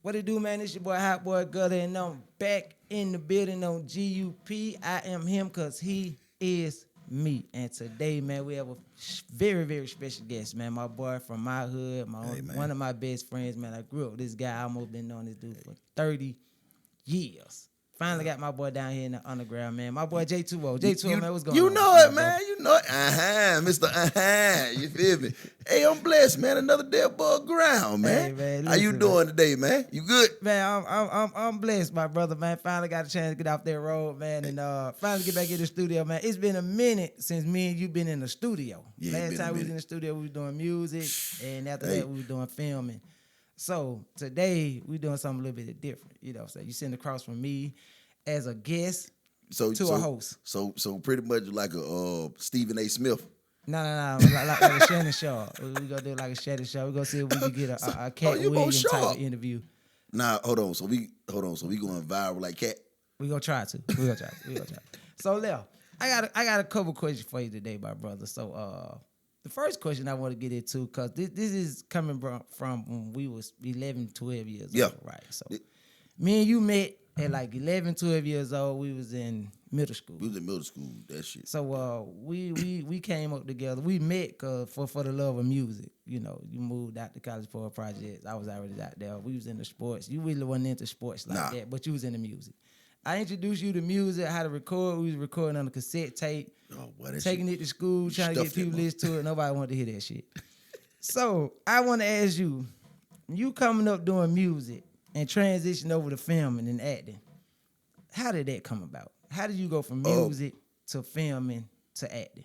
What it do, man? It's your boy Hot Boy Guttah, and I'm back in the building on GUP. I am him because he is me. And today, man, we have a very, very special guest, man. My boy from my hood, one of my best friends, man. I grew up with this guy. I almost been knowing this dude for 30 years. Finally got my boy down here in the underground, man. My boy J.2.O. J.2.O, man, what's going on? You know it, man. You know it. Mr. You feel me? Hey, I'm blessed, man. Another day above ground, man. Hey, man, how you doing today, man? You good? Man, I'm blessed, my brother, man. Finally got a chance to get off that road, man, and finally get back in the studio, man. It's been a minute since me and you been in the studio. Yeah, last time we was in the studio, we was doing music, and after that, we was doing filming. So today we doing something a little bit different. You know what I'm saying? You sitting across from me as a guest to a host. So pretty much like a Stephen A. Smith. No, like a Shannon Shaw. We gonna do like a Shannon Shaw. We gonna see if we can get a Cat Williams type of interview. Nah, hold on. So we going viral like Cat. We gonna try to. We gonna try. So Leo, I got a couple questions for you today, my brother. So the first question I want to get into, because this is coming from when we was 11, 12 years old, right? So me and you met at like 11, 12 years old. We was in middle school. We was in middle school, that shit. So we came up together. We met for the love of music. You know, you moved out to college for a project. I was already out there. We was into sports. You really wasn't into sports like that, but you was into music. I introduced you to music, how to record. We was recording on a cassette tape, taking it to school, trying to get people to listen to it. Nobody wanted to hear that shit. So I want to ask you, you coming up doing music and transition over to filming and acting, how did that come about? How did you go from music to filming to acting?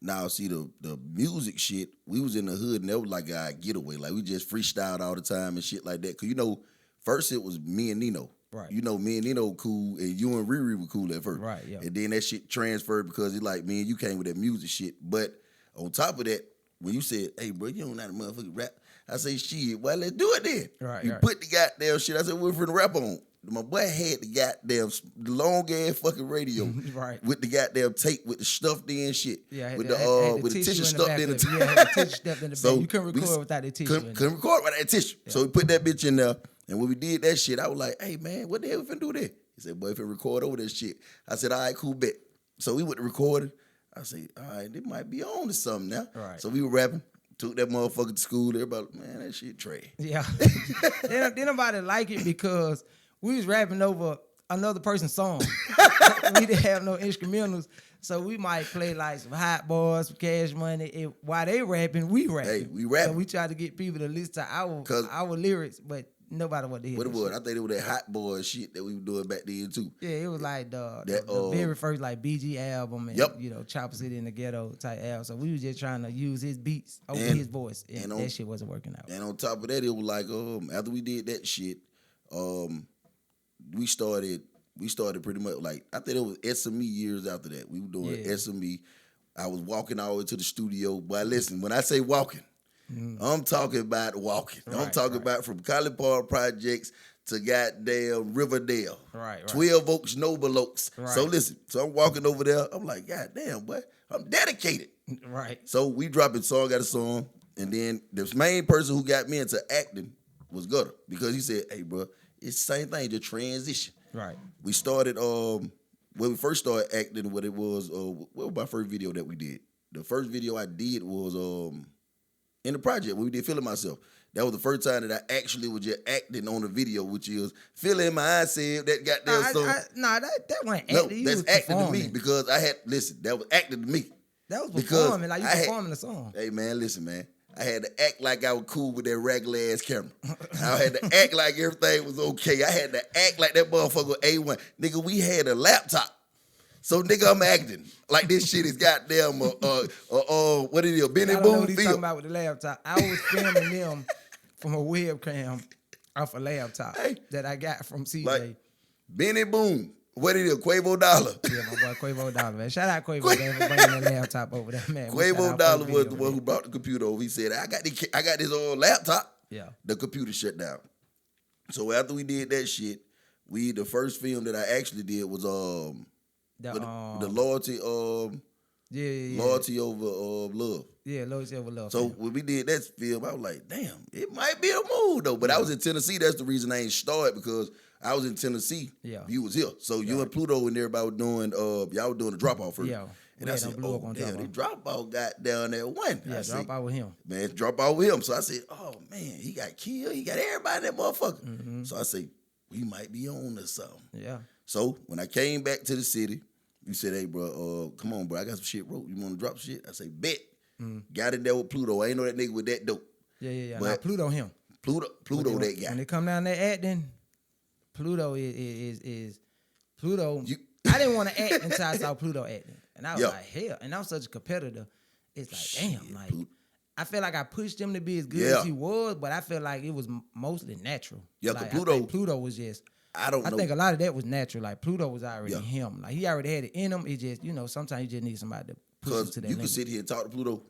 Now, see, the music shit, we was in the hood, and that was like our getaway. Like, we just freestyled all the time and shit like that. Because, you know, first it was me and Nino. Right. You know, me and Nino cool, and you and Riri were cool at first. Right, yeah. And then that shit transferred because it's like, me and you came with that music shit. But on top of that, when you said, hey, bro, you don't know how to motherfucking rap, I say, shit, well, let's do it then. Right, you put the goddamn shit, I said, we're finna rap on. My boy had the goddamn long ass fucking radio with the goddamn tape with the stuffed in shit. Yeah, with the tissue stuffed in the tape. Yeah, had the tissue stuffed in the back. You couldn't record without the tissue. Couldn't record without that tissue. Yeah. So we put that bitch in there, and when we did that shit, I was like, hey man, what the hell we finna do there? He said, boy, if we record over this shit. I said, all right, cool, bet. So we went to recording. I said, all right, it might be on to something now. Right. So we were rapping. Took that motherfucker to school. Everybody, man, that shit trash. Yeah. Then nobody like it because we was rapping over another person's song. We didn't have no instrumentals, so we might play like some Hot Boys, some Cash Money. While they rapping, we rapping. Hey, we rapping. So we tried to get people to listen to our lyrics, but nobody wanted to hear. What it was? I think it was that Hot Boys shit that we were doing back then too. Yeah, it was like the very first like BG album and you know, Chopper City in the Ghetto type album. So we was just trying to use his beats over his voice, and that shit wasn't working out. And on top of that, it was like after we did that shit, we started pretty much like, I think it was SME years after that. We were doing SME. I was walking all the way to the studio. But listen, when I say walking, I'm talking about walking. I'm talking about from College Park Projects to goddamn Riverdale. Right. 12 Oaks, Noble Oaks. Right. So listen, I'm walking over there. I'm like, goddamn, boy, I'm dedicated. Right. So we dropping song after song. And then the main person who got me into acting was Guttah, because he said, hey, bro, it's the same thing, just transition. Right. We started, when we first started acting, what was my first video that we did? The first video I did was in the project when we did Feeling Myself. That was the first time that I actually was just acting on a video, which is Feeling My Eyes, that goddamn song. That wasn't acting. No, that's acting to me, because that was acting to me. That was performing, like you performing the song. Hey man, listen, man. I had to act like I was cool with that regular ass camera. I had to act like everything was okay. I had to act like that motherfucker was A1. Nigga, we had a laptop. So nigga, I'm acting like this shit is goddamn what it is, Benny Boom film. What he's talking about with the laptop. I was filming them from a webcam off a laptop that I got from CJ. Like Benny Boom. What it is, Quavo Dollar. Yeah, my boy Quavo Dollar, man. Shout out Quavo, man, for bringing that laptop over there, man. Quavo Dollar was the one who brought the computer over. He said, I got this old laptop. Yeah. The computer shut down. So after we did that shit, the first film that I actually did was the loyalty Yeah. Loyalty over love. Yeah, loyalty over love. So fam. when we did that film, I was like, damn, it might be a move though. But I was in Tennessee. That's the reason I ain't started, because I was in Tennessee. Yeah. You was here. So you and Pluto and everybody were doing y'all were doing the drop off first. Yeah. And I said, oh, damn, the drop off got down there one. Yeah, drop out with him. Man, drop out with him. So I said, oh man, he got killed. He got everybody in that motherfucker. Mm-hmm. So I say, we might be on to something. Yeah. So when I came back to the city, you said, hey, bro, come on, bro, I got some shit wrote. You want to drop shit? I say, bet. Got in there with Pluto. I ain't know that nigga with that dope. Yeah. But now, Pluto him. Pluto that guy. When it come down to acting, Pluto is Pluto. I didn't want to act until I saw Pluto acting. And I was like, hell. And I'm such a competitor. It's like, damn, like, I feel like I pushed him to be as good as he was, but I feel like it was mostly natural. Yeah, like, Pluto was just, I don't know. I think a lot of that was natural. Like, Pluto was already him. Like, he already had it in him. It just, sometimes you just need somebody to push him to that you limit. can sit here and talk to Pluto,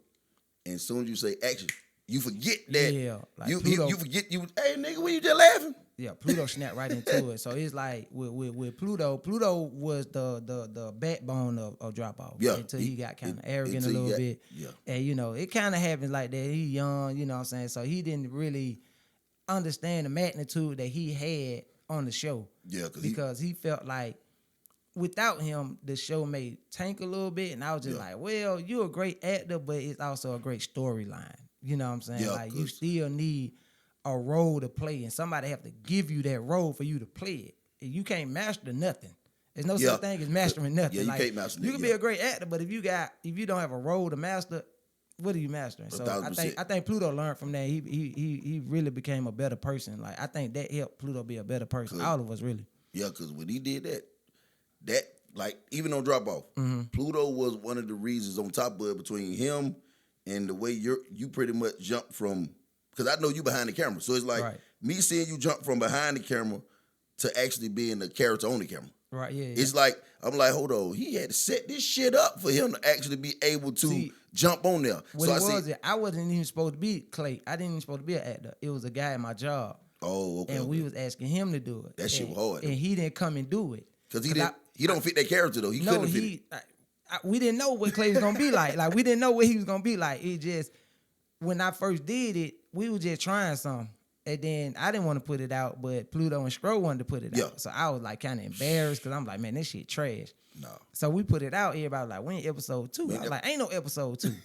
and as soon as you say action, you forget that. Yeah. Like you forget, hey, nigga, when you just laughing? Yeah, Pluto snapped right into it. So it's like with Pluto was the backbone of Drop Off. Yeah. Until he got kind of arrogant a little bit. Yeah. And it kind of happens like that. He young, you know what I'm saying? So he didn't really understand the magnitude that he had on the show. Yeah, because he felt like without him, the show may tank a little bit. And I was just like, well, you're a great actor, but it's also a great storyline. You know what I'm saying? Yeah, like you still need a role to play, and somebody have to give you that role for you to play it. And you can't master nothing. There's no such thing as mastering nothing. Yeah, you can't master You can be a great actor, but if you don't have a role to master, what are you mastering? So 1,000%. I think Pluto learned from that. He really became a better person. Like I think that helped Pluto be a better person. All of us really. Yeah, because when he did that like even on Drop Off, Pluto was one of the reasons on top of it between him and the way you pretty much jumped from. Because I know you behind the camera. So it's like me seeing you jump from behind the camera to actually being the character on the camera. Right, yeah. It's like, I'm like, hold on. He had to set this shit up for him to actually be able to jump on there. I wasn't even supposed to be Clay. I didn't even supposed to be an actor. It was a guy at my job. Oh, okay. And we was asking him to do it. That shit was hard. And he didn't come and do it. Because he don't fit that character, though. He couldn't fit it. We didn't know what Clay was going to be like. Like, we didn't know what he was going to be like. It just, when I first did it, we were just trying something. And then I didn't want to put it out, but Pluto and Scro wanted to put it out. So I was like kind of embarrassed because I'm like, man, this shit trash. No. So we put it out. Everybody was like, when episode 2? I was like, ain't no episode 2. And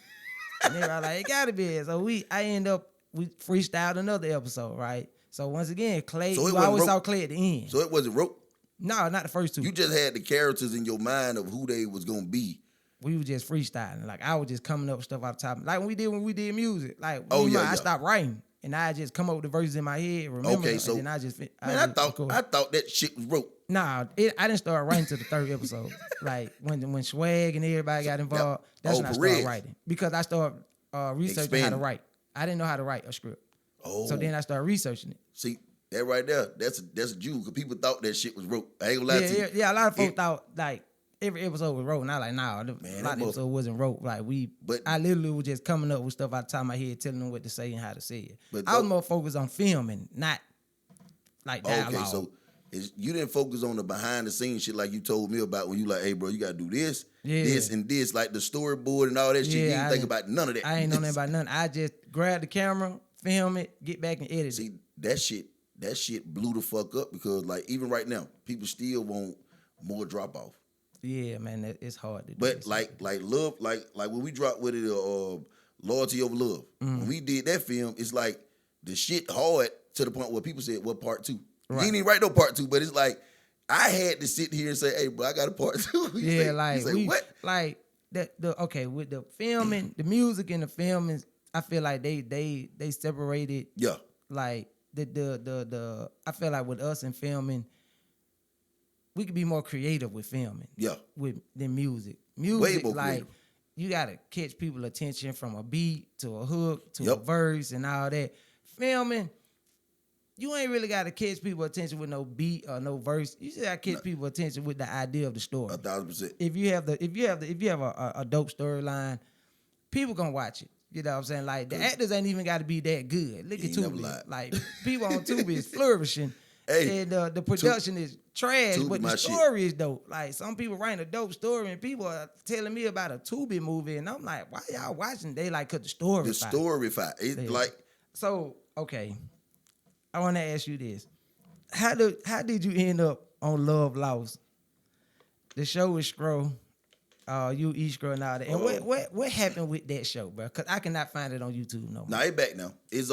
everybody was like, it gotta be it. So we freestyled another episode, right? So once again, Clay, you always saw Clay at the end. So it wasn't rope? No, not the first 2. You just had the characters in your mind of who they was gonna be. We were just freestyling. Like I was just coming up with stuff off the top. Like when we did music. Like I stopped writing and I just come up with the verses in my head, remember them, and then I just I thought that shit was rope. Nah, I didn't start writing till the 3rd episode. Like when Swag and everybody got involved, that's when I started writing. Because I started researching how to write. I didn't know how to write a script. Oh. So then I started researching it. See, that right there, that's a Jew, because people thought that shit was rope. I ain't gonna lie to you. Yeah, a lot of folks thought like every episode was rope, and I was like, nah, a lot of episodes wasn't rope. Like I literally was just coming up with stuff out the top of my head, telling them what to say and how to say it. But I was more focused on filming, not like dialogue. Okay, so you didn't focus on the behind the scenes shit like you told me about when you like, hey bro, you gotta do this, this and this, like the storyboard and all that shit. You didn't think about none of that. I ain't know nothing about nothing. I just grabbed the camera, film it, get back and edit it. See, that shit blew the fuck up, because like even right now, people still want more Drop Off. Yeah, man, it's hard to do. But like love, like when we dropped with it, Loyalty Over Love. When we did that film, it's like the shit hard to the point where people said, "What part 2?" Right. You didn't even write no part 2, but it's like I had to sit here and say, "Hey, bro, I got a part 2." What? Like okay, with the filming, the music and the filming, I feel like they separated. Yeah. Like the I feel like with us and filming, we could be more creative with filming. Yeah. Than music. Way more like creative. You gotta catch people's attention from a beat to a hook to a verse and all that. Filming, you ain't really gotta catch people's attention with no beat or no verse. You just gotta catch people's attention with the idea of the story. 1,000%. If you have a dope storyline, people gonna watch it. You know what I'm saying? Like the actors ain't even gotta be that good. Look at Tubi. Like people on Tubi is flourishing. Hey, and the production is trash, Tubi but my the shit. story is dope. Like some people writing a dope story, and people are telling me about a Tubi movie, and I'm like, why y'all watching? They like, cause the story. The story fire. It's Yeah. like So okay, I want to ask you this: how did you end up on Love Lost? The show is Scroll. You each girl and all that. And what happened with that show, bro? Cause I cannot find it on YouTube no more. Nah, it back now. It's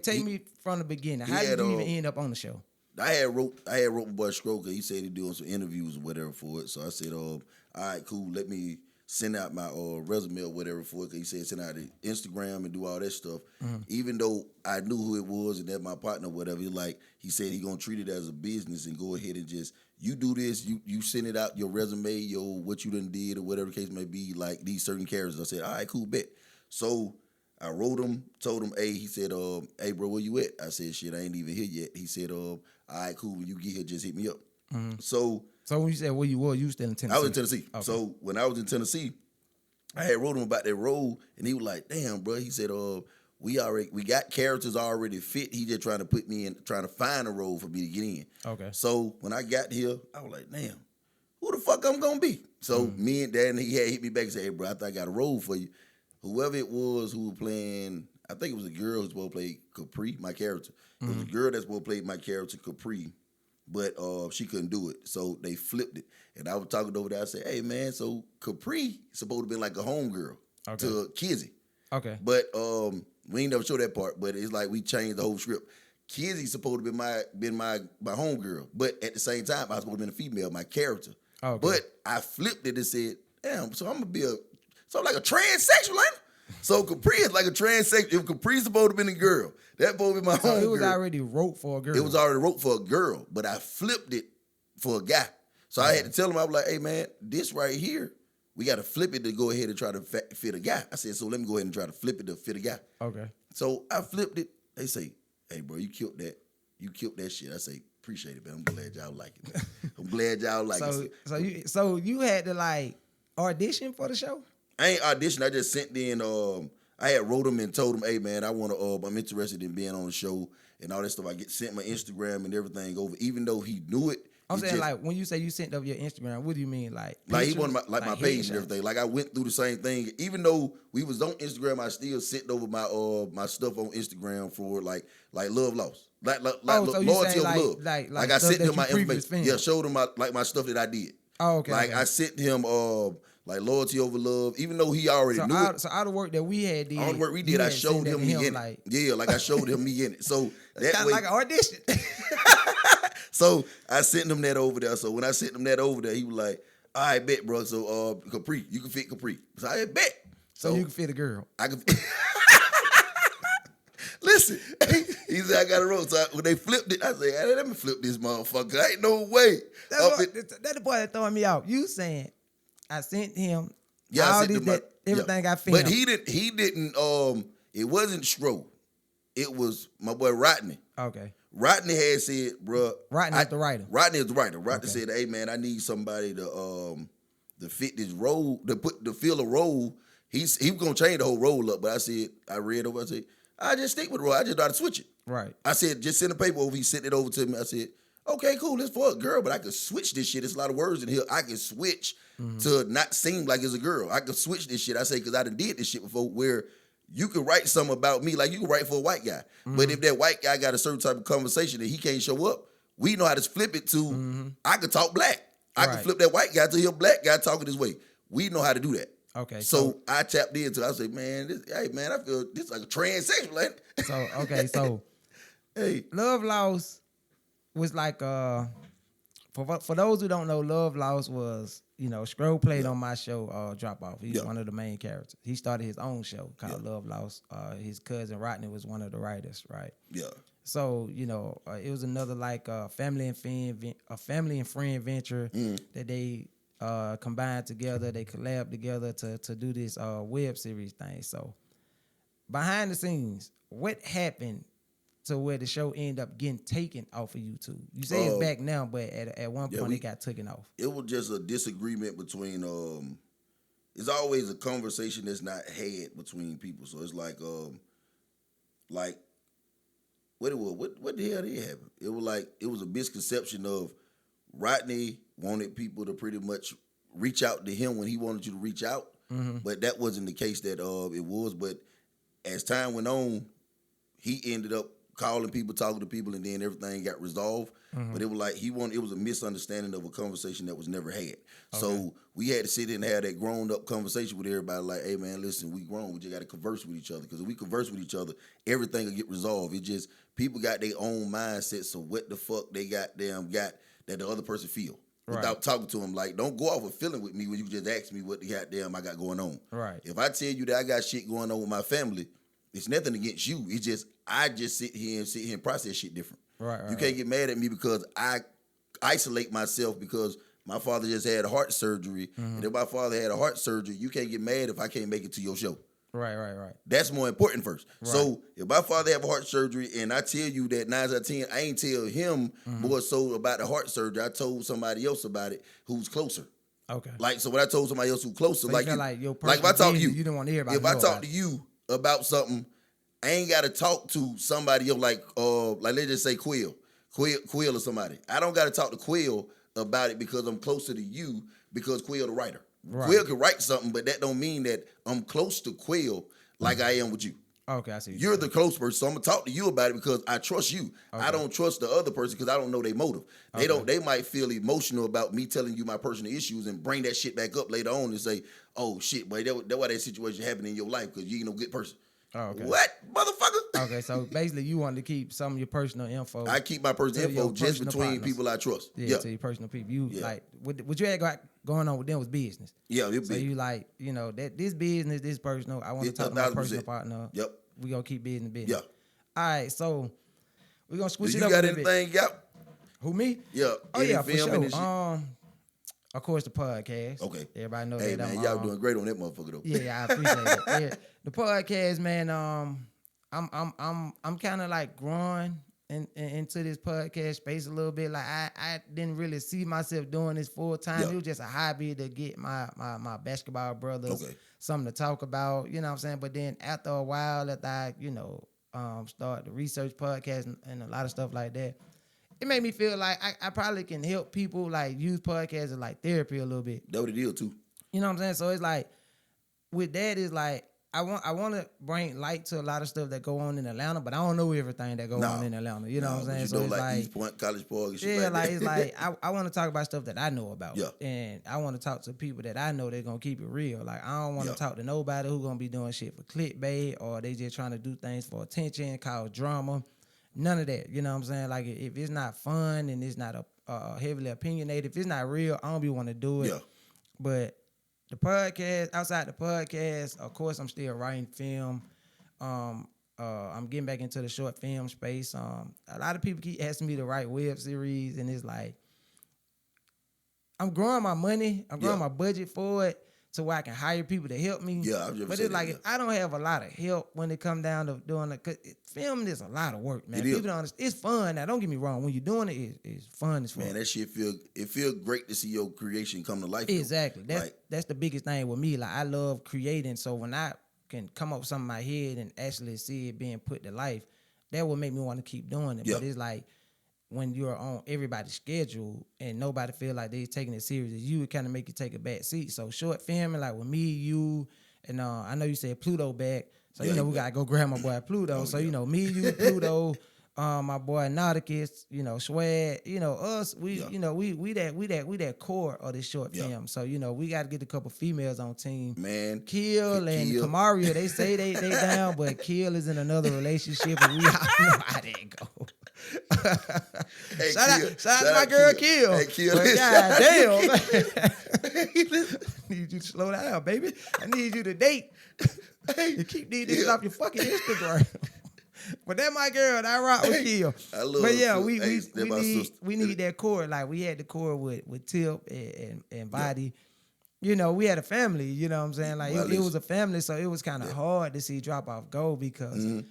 Take me from the beginning. How did you even end up on the show? I had wrote my boy Scroker. He said he doing some interviews or whatever for it. So I said, all right, cool. Let me send out my resume or whatever for it. Cause he said send out the Instagram and do all that stuff. Mm-hmm. Even though I knew who it was and that my partner or whatever, he said he gonna treat it as a business and go ahead and just you do this. You send it out your resume, what you done did or whatever the case may be. Like these certain characters. I said, all right, cool, bet. So I wrote him, told him, he said, hey, bro, where you at? I said, shit, I ain't even here yet. He said, all right, cool, when you get here, just hit me up. Mm-hmm. So when you said where you were, you was still in Tennessee? I was in Tennessee. Okay. So when I was in Tennessee, I had wrote him about that role, and he was like, damn, bro. He said, we got characters already fit. He just trying to put me in, trying to find a role for me to get in. Okay. So when I got here, I was like, damn, who the fuck I'm going to be? So me and Dan, he had hit me back and said, hey, bro, I think I got a role for you. Whoever it was who was playing, I think it was a girl who was supposed to play Capri, my character. It was a girl that's supposed to play my character Capri, but she couldn't do it. So they flipped it. And I was talking over there. I said, hey, man, so Capri supposed to be like a homegirl to Kizzy. Okay. But we ain't never show that part, but it's like we changed the whole script. Kizzy supposed to be my homegirl, but at the same time, I was supposed to be a female, my character. Okay. But I flipped it and said, damn, so I'm going to be like a transsexual, ain't it? So Capri is like a transsexual. If Capri's supposed to be a girl, that supposed to be my homegirl. So it was already wrote for a girl. It was already wrote for a girl, but I flipped it for a guy. So I had to tell him, I was like, hey, man, this right here, we got to flip it to go ahead and try to fit a guy. I said, so let me go ahead and try to flip it to fit a guy. Okay. So I flipped it. They say, hey, bro, you killed that. You killed that shit. I say, appreciate it, man. I'm glad y'all like it. I'm glad y'all like it. So you had to like audition for the show? I ain't auditioned. I just sent in. I had wrote him and told him, "Hey man, I want to. I'm interested in being on the show and all that stuff." I sent my Instagram and everything over, even though he knew it. I'm saying like when you say you sent over your Instagram, what do you mean like? Like he wanted my page and everything. Like I went through the same thing. Even though we was on Instagram, I still sent over my stuff on Instagram for like Love Lost, like so loyalty over love. Like I sent him my information. Yeah, showed him my stuff that I did. Oh, okay. Like I sent him like loyalty over love, even though he already knew it. So all the work that we had did. All the work we did, I showed him me in it. Yeah, like I showed him me in it. So that kind of like an audition. So I sent him that over there. So when I sent him that over there, he was like, all right, bet, bro. So Capri, you can fit Capri. So I said, bet. So you can fit a girl. I can Listen, he said, I got a roll. So when they flipped it, I said, hey, let me flip this motherfucker. Ain't no way. That's the boy that throwing me out. You saying I sent him everything I filmed. But he didn't, it wasn't Stro. It was my boy Rodney. Okay. Rodney had said, bro. Rodney is the writer. Rodney is the writer. Rodney said, hey man, I need somebody to fit this role, to fill a role. He was gonna change the whole role up, but I read over, I said, I just stick with the role. I just know how to switch it. Right. I said, just send the paper over. He sent it over to me. I said, okay, cool. It's for a girl, but I could switch this shit. There's a lot of words in here. I can switch to not seem like it's a girl. I could switch this shit. I say, because I done did this shit before where you could write something about me like you could write for a white guy. But if that white guy got a certain type of conversation and he can't show up, we know how to flip it to, I could talk black. I could flip that white guy to a black guy talking this way. We know how to do that. Okay. So I tapped into it. I said, man, I feel this is like a transsexual, ain't it? So hey. Love Lost was like for those who don't know, Love Lost was, Scroll played on my show, Drop Off. He's one of the main characters. He started his own show called Love Lost. His cousin Rodney was one of the writers, right? Yeah. So, it was another like family and friend venture that they combined together. They collabed together to do this web series thing. So behind the scenes, what happened to where the show ended up getting taken off of YouTube? You say it's back now, but at one point it got taken off. It was just a disagreement between it's always a conversation that's not had between people. So it's like what it was. What the hell did happen? It was like it was a misconception of Rodney wanted people to pretty much reach out to him when he wanted you to reach out, but that wasn't the case that it was. But as time went on, he ended up calling people, talking to people, and then everything got resolved. But it was like it was a misunderstanding of a conversation that was never had. Okay. So we had to sit in and have that grown up conversation with everybody. Like, hey man, listen, we grown. We just got to converse with each other, because if we converse with each other, everything will get resolved. It just people got their own mindset. So what the fuck they got that the other person feel without talking to them. Like, don't go off a feeling with me when you just ask me what the goddamn I got going on. Right. If I tell you that I got shit going on with my family, it's nothing against you. It's just I just sit here and process shit different. Right. You can't get mad at me because I isolate myself because my father just had a heart surgery. And if my father had a heart surgery, you can't get mad if I can't make it to your show. Right. That's more important first. Right. So if my father have a heart surgery and I tell you that 9 out of 10, I ain't tell him more so about the heart surgery. I told somebody else about it who's closer. Okay. Like, so when I told somebody else who's closer, so like if I talk to you, you don't want to hear about it. If I talk to you about something, I ain't got to talk to somebody else like let's just say Quill or somebody. I don't got to talk to Quill about it because I'm closer to you because Quill the writer. Right. Quill can write something, but that don't mean that I'm close to Quill like I am with you. Okay, I see. You're the close person, so I'm gonna talk to you about it because I trust you. Okay. I don't trust the other person because I don't know their motive. They might feel emotional about me telling you my personal issues and bring that shit back up later on and say, "Oh shit, boy, that's why that situation happened in your life because you ain't no good person." Oh, okay. What, motherfucker? Okay, so basically you want to keep some of your personal info. I keep my personal info just between partners. People I trust. Yeah, to your personal people. You like what you had going on with them was business. Yeah, it so you like, you know, that this business, this personal. I want to talk to my personal partner. Yep. We gonna keep business. Yeah. All right, so we gonna switch it up. You got anything? Yep. Who, me? Yeah. Oh yeah, for sure. Of course, the podcast. Okay. Everybody knows that. Hey, man, y'all doing great on that motherfucker, though. Yeah, I appreciate it. Yeah. The podcast, man, I'm kind of like growing into this podcast space a little bit. Like, I didn't really see myself doing this full time. It was just a hobby to get my basketball brothers something to talk about, you know what I'm saying? But then after a while, after I, start the research podcast and a lot of stuff like that, it made me feel like I probably can help people like use podcasts as like therapy a little bit. That what it is too. You know what I'm saying? So it's like with that is like I want to bring light to a lot of stuff that go on in Atlanta, but I don't know everything that go on in Atlanta. You know what I'm saying? So it's like East Point, College Park, and shit like it's like I want to talk about stuff that I know about. Yeah. And I want to talk to people that I know they're gonna keep it real. Like I don't want to talk to nobody who gonna be doing shit for clickbait or they just trying to do things for attention, cause drama. None of that, you know what I'm saying? Like, if it's not fun and it's not heavily opinionated, if it's not real, I don't be want to do it. Yeah. But the podcast, outside the podcast, of course, I'm still writing film. I'm getting back into the short film space. A lot of people keep asking me to write web series, and it's like, I'm growing my money, I'm growing my budget for it, to where I can hire people to help me. Yeah, but it's like if I don't have a lot of help when it come down to doing it, cause filming is a lot of work, man. People don't understand. It's fun. Now, don't get me wrong. When you're doing it, it's fun. It's fun. Man, that shit feel great to see your creation come to life. Exactly. That's the biggest thing with me. Like I love creating. So when I can come up with something in my head and actually see it being put to life, that will make me want to keep doing it. But it's like, when you're on everybody's schedule and nobody feel like they're taking it serious as you, it kind of make you take a back seat. So short filming, like with me, you, and I know you said Pluto back. So, we got to go grab my boy Pluto. Me, you, Pluto, my boy Nauticus, Swag, us, we that core of this short film. So, we got to get a couple females on team. Man. Kill and Kamaria, they say they down, but Kill is in another relationship and we all know how that go. Hey, shout out to my girl Kill. Hey, Kill. God damn. I need you to slow down, baby. I need you to date. You keep these niggas off your fucking Instagram. But that my girl, I rock with Kill. I love but yeah, we need that core. Like we had the core with Tip and Body. We had a family, you know what I'm saying? Like it was a family, so it was kind of hard to see Drop Off go because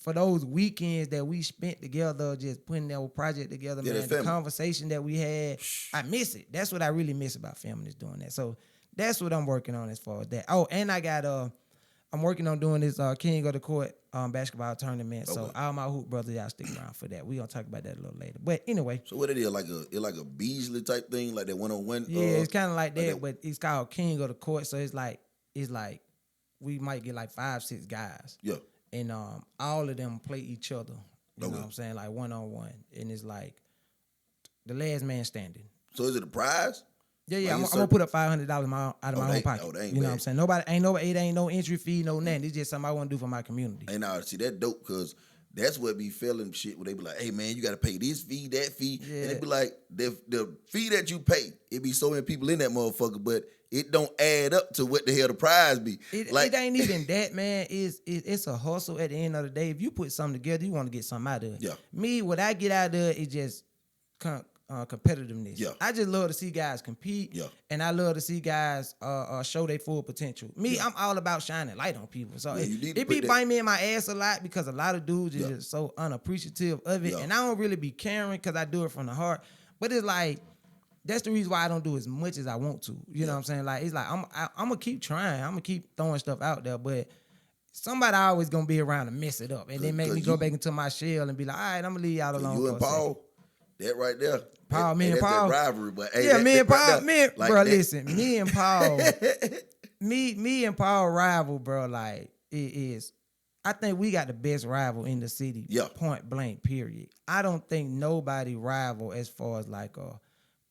for those weekends that we spent together, just putting that project together, man, the conversation that we had, I miss it. That's what I really miss about filming is doing that. So that's what I'm working on as far as that. Oh, and I got I'm working on doing this King of the Court basketball tournament. So all my hoop brothers, y'all stick around for that. We gonna talk about that a little later. But anyway. So what it is, like a Beasley type thing, like that 1-on-1? Yeah, it's kind of like that, but it's called King of the Court. So it's like we might get like 5-6 guys. Yeah. And all of them play each other. You know what I'm saying? Like 1-on-1. And it's like the last man standing. So is it a prize? Yeah. I'm gonna put up $500 out of my own pocket. Ain't you know bad. what I'm saying? It ain't no entry fee, no nothing. It's just something I want to do for my community. And now see that dope because that's what be feeling shit where they be like, hey man, you gotta pay this fee, that fee. Yeah. And they be like, the fee that you pay, it be so many people in that motherfucker, but it don't add up to what the hell the prize be. It ain't even that, man. It's a hustle at the end of the day. If you put something together, you want to get something out of it. Yeah. Me, what I get out of it is just competitiveness. Yeah. I just love to see guys compete. Yeah. And I love to see guys show their full potential. Me, I'm all about shining light on people. So it be biting me in my ass a lot because a lot of dudes is just so unappreciative of it. And I don't really be caring because I do it from the heart. But it's like, that's the reason why I don't do as much as I want to. You know what I'm saying? Like, it's like, I'm going to keep trying. I'm going to keep throwing stuff out there. But somebody always going to be around to mess it up. And then make me go back into my shell and be like, all right, I'm going to leave y'all alone. You and Paul, that right there. Paul, me and Paul. That rivalry, but yeah, me and Paul, listen, me and Paul, me and Paul rival, bro. Like it is. I think we got the best rival in the city. Yeah. Point blank. Period. I don't think nobody rival as far as like a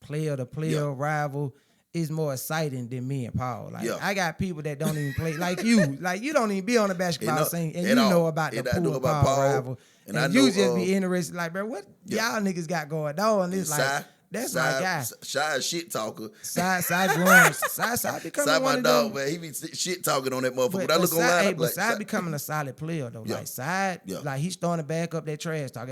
player to player rival is more exciting than me and Paul. Like I got people that don't even play like you. Like you don't even be on the basketball scene and you know about the Paul rival. And you just be interested, like, bro, what y'all niggas got going on? It's like, that's my guy. Shy shit talker. Side growing. Side becoming Side one my of dog, them. man. He be shit talking on that motherfucker. But When I look online, but Side becoming a solid player, though. Like, Side, like, he's starting to back up that trash talk.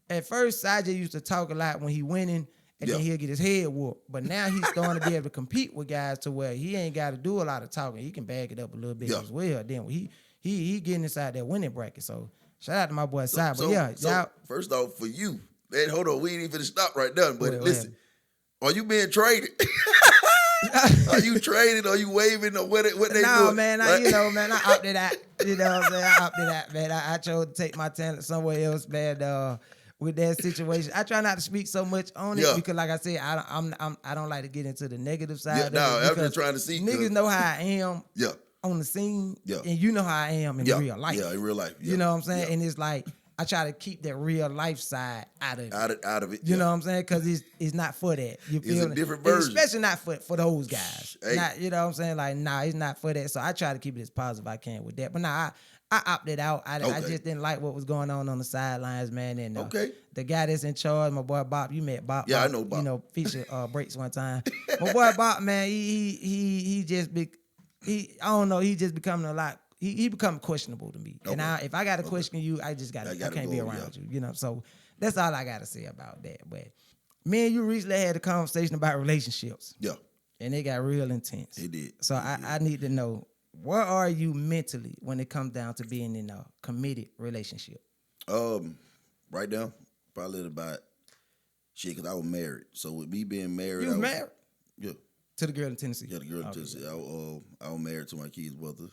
At first, Side just used to talk a lot when he winning, and then he'll get his head whooped. But now he's starting to be able to compete with guys to where he ain't got to do a lot of talking. He can back it up a little bit as well. Then he getting inside that winning bracket, so... Shout out to my boy Side, but y'all. First off, for you, man, hold on, we ain't even stop right now. But listen, are you being traded? Are you traded? Are you waving or what they doing? No, man, I opted out. You know what I'm saying? I opted out, man. I chose to take my talent somewhere else, man. With that situation, I try not to speak so much on it because, like I said, I don't like to get into the negative side. I'm just trying to see. Niggas know how I am. Yeah. On the scene, and you know how I am in real life. Yeah, in real life. You know what I'm saying? And it's like I try to keep that real life side out of it. Out of it. You know what I'm saying? Because it's not for that. You feel it's a different version. Especially not for those guys. Hey. Not, you know what I'm saying? Like, nah, it's not for that. So I try to keep it as positive as I can with that. But nah, I opted out. I just didn't like what was going on the sidelines, man. And the guy that's in charge, my boy Bob, you met Bob. Yeah, Bob, I know Bob. You know, feature breaks one time. My boy Bob, man, he just big. I don't know. He just becoming a lot. He become questionable to me. And if I got to question you, I can't be around you. You know. So that's all I got to say about that. But me and you recently had a conversation about relationships. Yeah. And it got real intense. It did. So I need to know, where are you mentally when it comes down to being in a committed relationship? Right now, probably about because I was married. So with me being married, you was married? Yeah. To the girl in Tennessee? Yeah, the girl in Tennessee. I was married to my kid's brother.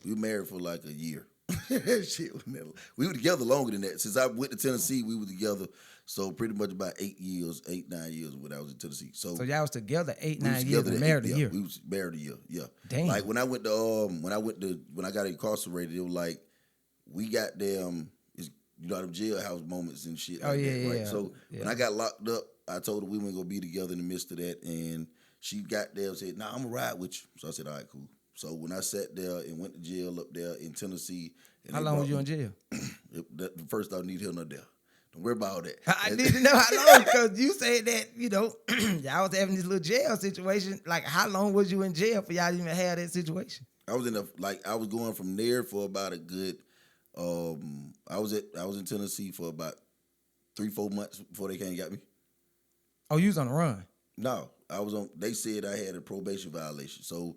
We were married for like a year. Shit, we were together longer than that. Since I went to Tennessee, we were together. So pretty much about 8, 9 years when I was in Tennessee. So y'all was together 8, 9 years and married a year. We was married a year. Yeah. Damn. Like when I got incarcerated, it was like we got them. You know them jailhouse moments and shit. Like that, right? Yeah. So when I got locked up, I told her we weren't gonna be together in the midst of that, and she got there and said, "Nah, I'm gonna ride with you." So I said, "All right, cool." So when I sat there and went to jail up there in Tennessee, how long was you in jail? The first I need him up there. Don't worry about all that. I need to know how long, because you said that, y'all was having this little jail situation. Like, how long was you in jail for y'all to even have that situation? I was I was going from there for about a good. I was in Tennessee for about 3-4 months before they came and got me. Oh, you was on the run? No, I was on. They said I had a probation violation, so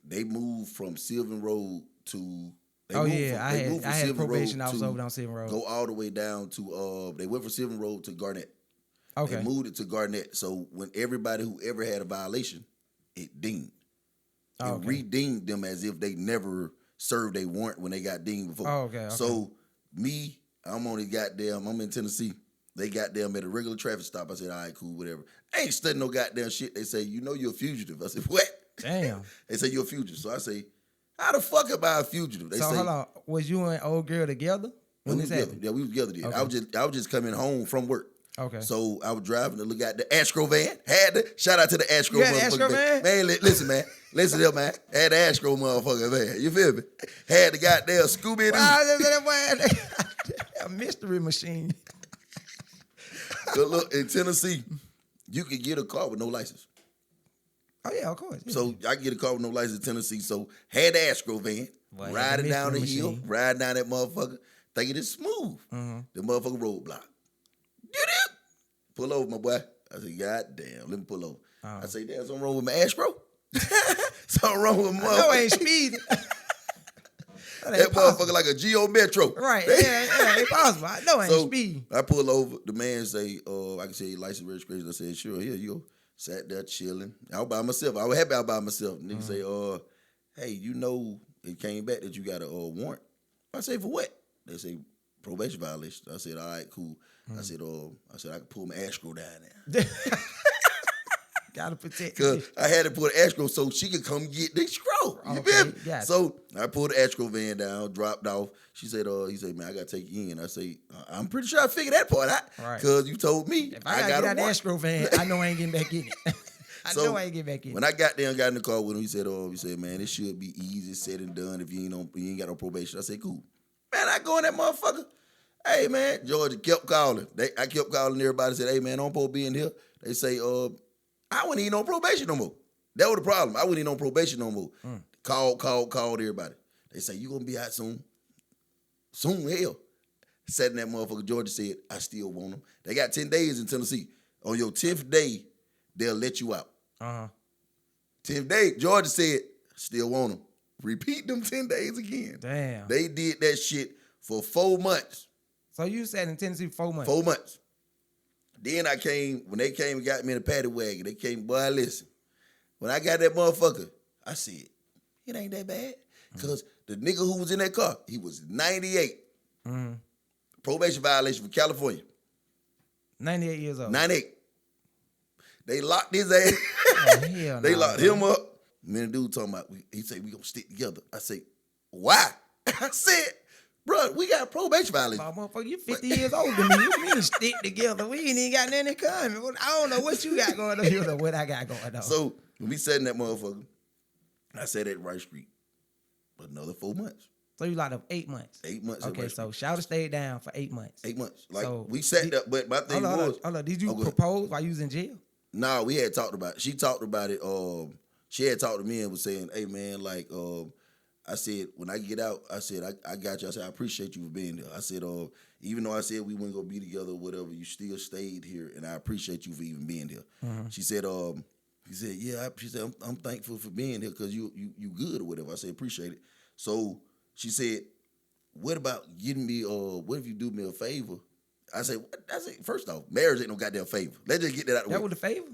they moved from Sylvan Road to. I had a probation officer over on Sylvan Road. Go all the way down to. They went from Sylvan Road to Garnett. Okay. They moved it to Garnett, so when everybody who ever had a violation, it dinged. It redeemed them as if they never serve their warrant when they got dinged before. Oh, okay. So me, I'm in Tennessee. They got them at a regular traffic stop. I said, all right, cool, whatever. I ain't studying no goddamn shit. They say, you know you're a fugitive. I said, what? Damn. They say you're a fugitive. So I say, how the fuck am I a fugitive? They say, hold on. Was you and old girl together when this happened? Yeah, we was together then. Okay. I was just coming home from work. Okay. So I was driving to look at the Astro van. Shout out to the Astro You had motherfucker Astro van? Man, listen, man. Listen here, man. Had the Astro motherfucker van. You feel me? Had the goddamn Scooby-Doo. A mystery machine. So look, in Tennessee, you can get a car with no license. Oh, yeah, of course. Yeah. So I get a car with no license in Tennessee. So had the Astro van, riding down the hill, riding down that motherfucker, thinking it's smooth. Mm-hmm. The motherfucker roadblock. Pull over, my boy. I said, God damn, let me pull over. Oh. I say, damn, something wrong with my Astro? Something wrong with my motherfucker. No, ain't speeding. That motherfucker like a Geo Metro. Right, yeah, ain't possible. I know ain't speeding. I pull over. The man say, I can say your license registration. I said, sure, here you go. Sat there chilling. I was by myself. I was happy I was by myself. Nigga say, hey, you know it came back that you got a warrant. I say, for what? They say, probation violation. I said, all right, cool. I said, I can pull my Astro down there. Gotta protect. Cause I had to put an Astro so she could come get the scroll. You feel me? So I pulled the Astro van down, dropped off. She said, he said, man, I gotta take you in. I say, I'm pretty sure I figured that part out. Right. Cause you told me if I gotta get out the Astro van, I know I ain't getting back in it. I know I ain't getting back in it. When I got there and got in the car with him, he said, man, this should be easy, said and done if you ain't got no probation. I said, cool. Man, I go in that motherfucker. Hey, man, Georgia kept calling. I kept calling everybody, said, hey, man, don't supposed to be in here. They say, I wasn't even on probation no more. That was the problem. I wasn't even on probation no more. Called everybody. They say, you going to be out soon? Soon, hell. Sat in that motherfucker. Georgia said, I still want them. They got 10 days in Tennessee. On your 10th day, they'll let you out. 10th day, Georgia said, still want them. Repeat them 10 days again. Damn. They did that shit for 4 months. So you sat in Tennessee for 4 months? 4 months. Then when they came and got me in a paddy wagon, they came, boy, listen. When I got that motherfucker, I said, it ain't that bad. Because the nigga who was in that car, he was 98. Probation violation from California. 98 years old. 98. They locked his ass. Oh, hell They nah, locked him up. Me and the dude talking about, he said, we gonna stick together. I say, why? I said, bro, we got probation violation. Oh, motherfucker, you 50 years older than me. You mean stick together? We ain't even got nothing in common. I don't know what you got going on. You know what I got going on. So when we sat in that motherfucker, I sat at Rice Street for another 4 months. So you locked up 8 months. 8 months. Okay, so Shouter stayed down for 8 months. 8 months. Like So we sat there, but my thing was, hold on. Did you propose while you was in jail? Nah, we had talked about it. She talked about it. She had talked to me and was saying, hey man, like I said, when I get out, I said, I got you. I said, I appreciate you for being there. I said, even though I said we weren't gonna be together or whatever, you still stayed here, and I appreciate you for even being there. She said, he said, yeah. She said, I'm thankful for being here because you good or whatever. I said, appreciate it. So she said, what about getting me? What if you do me a favor? I said, first off, marriage ain't no goddamn favor. Let's just get that out of the way. That was the favor?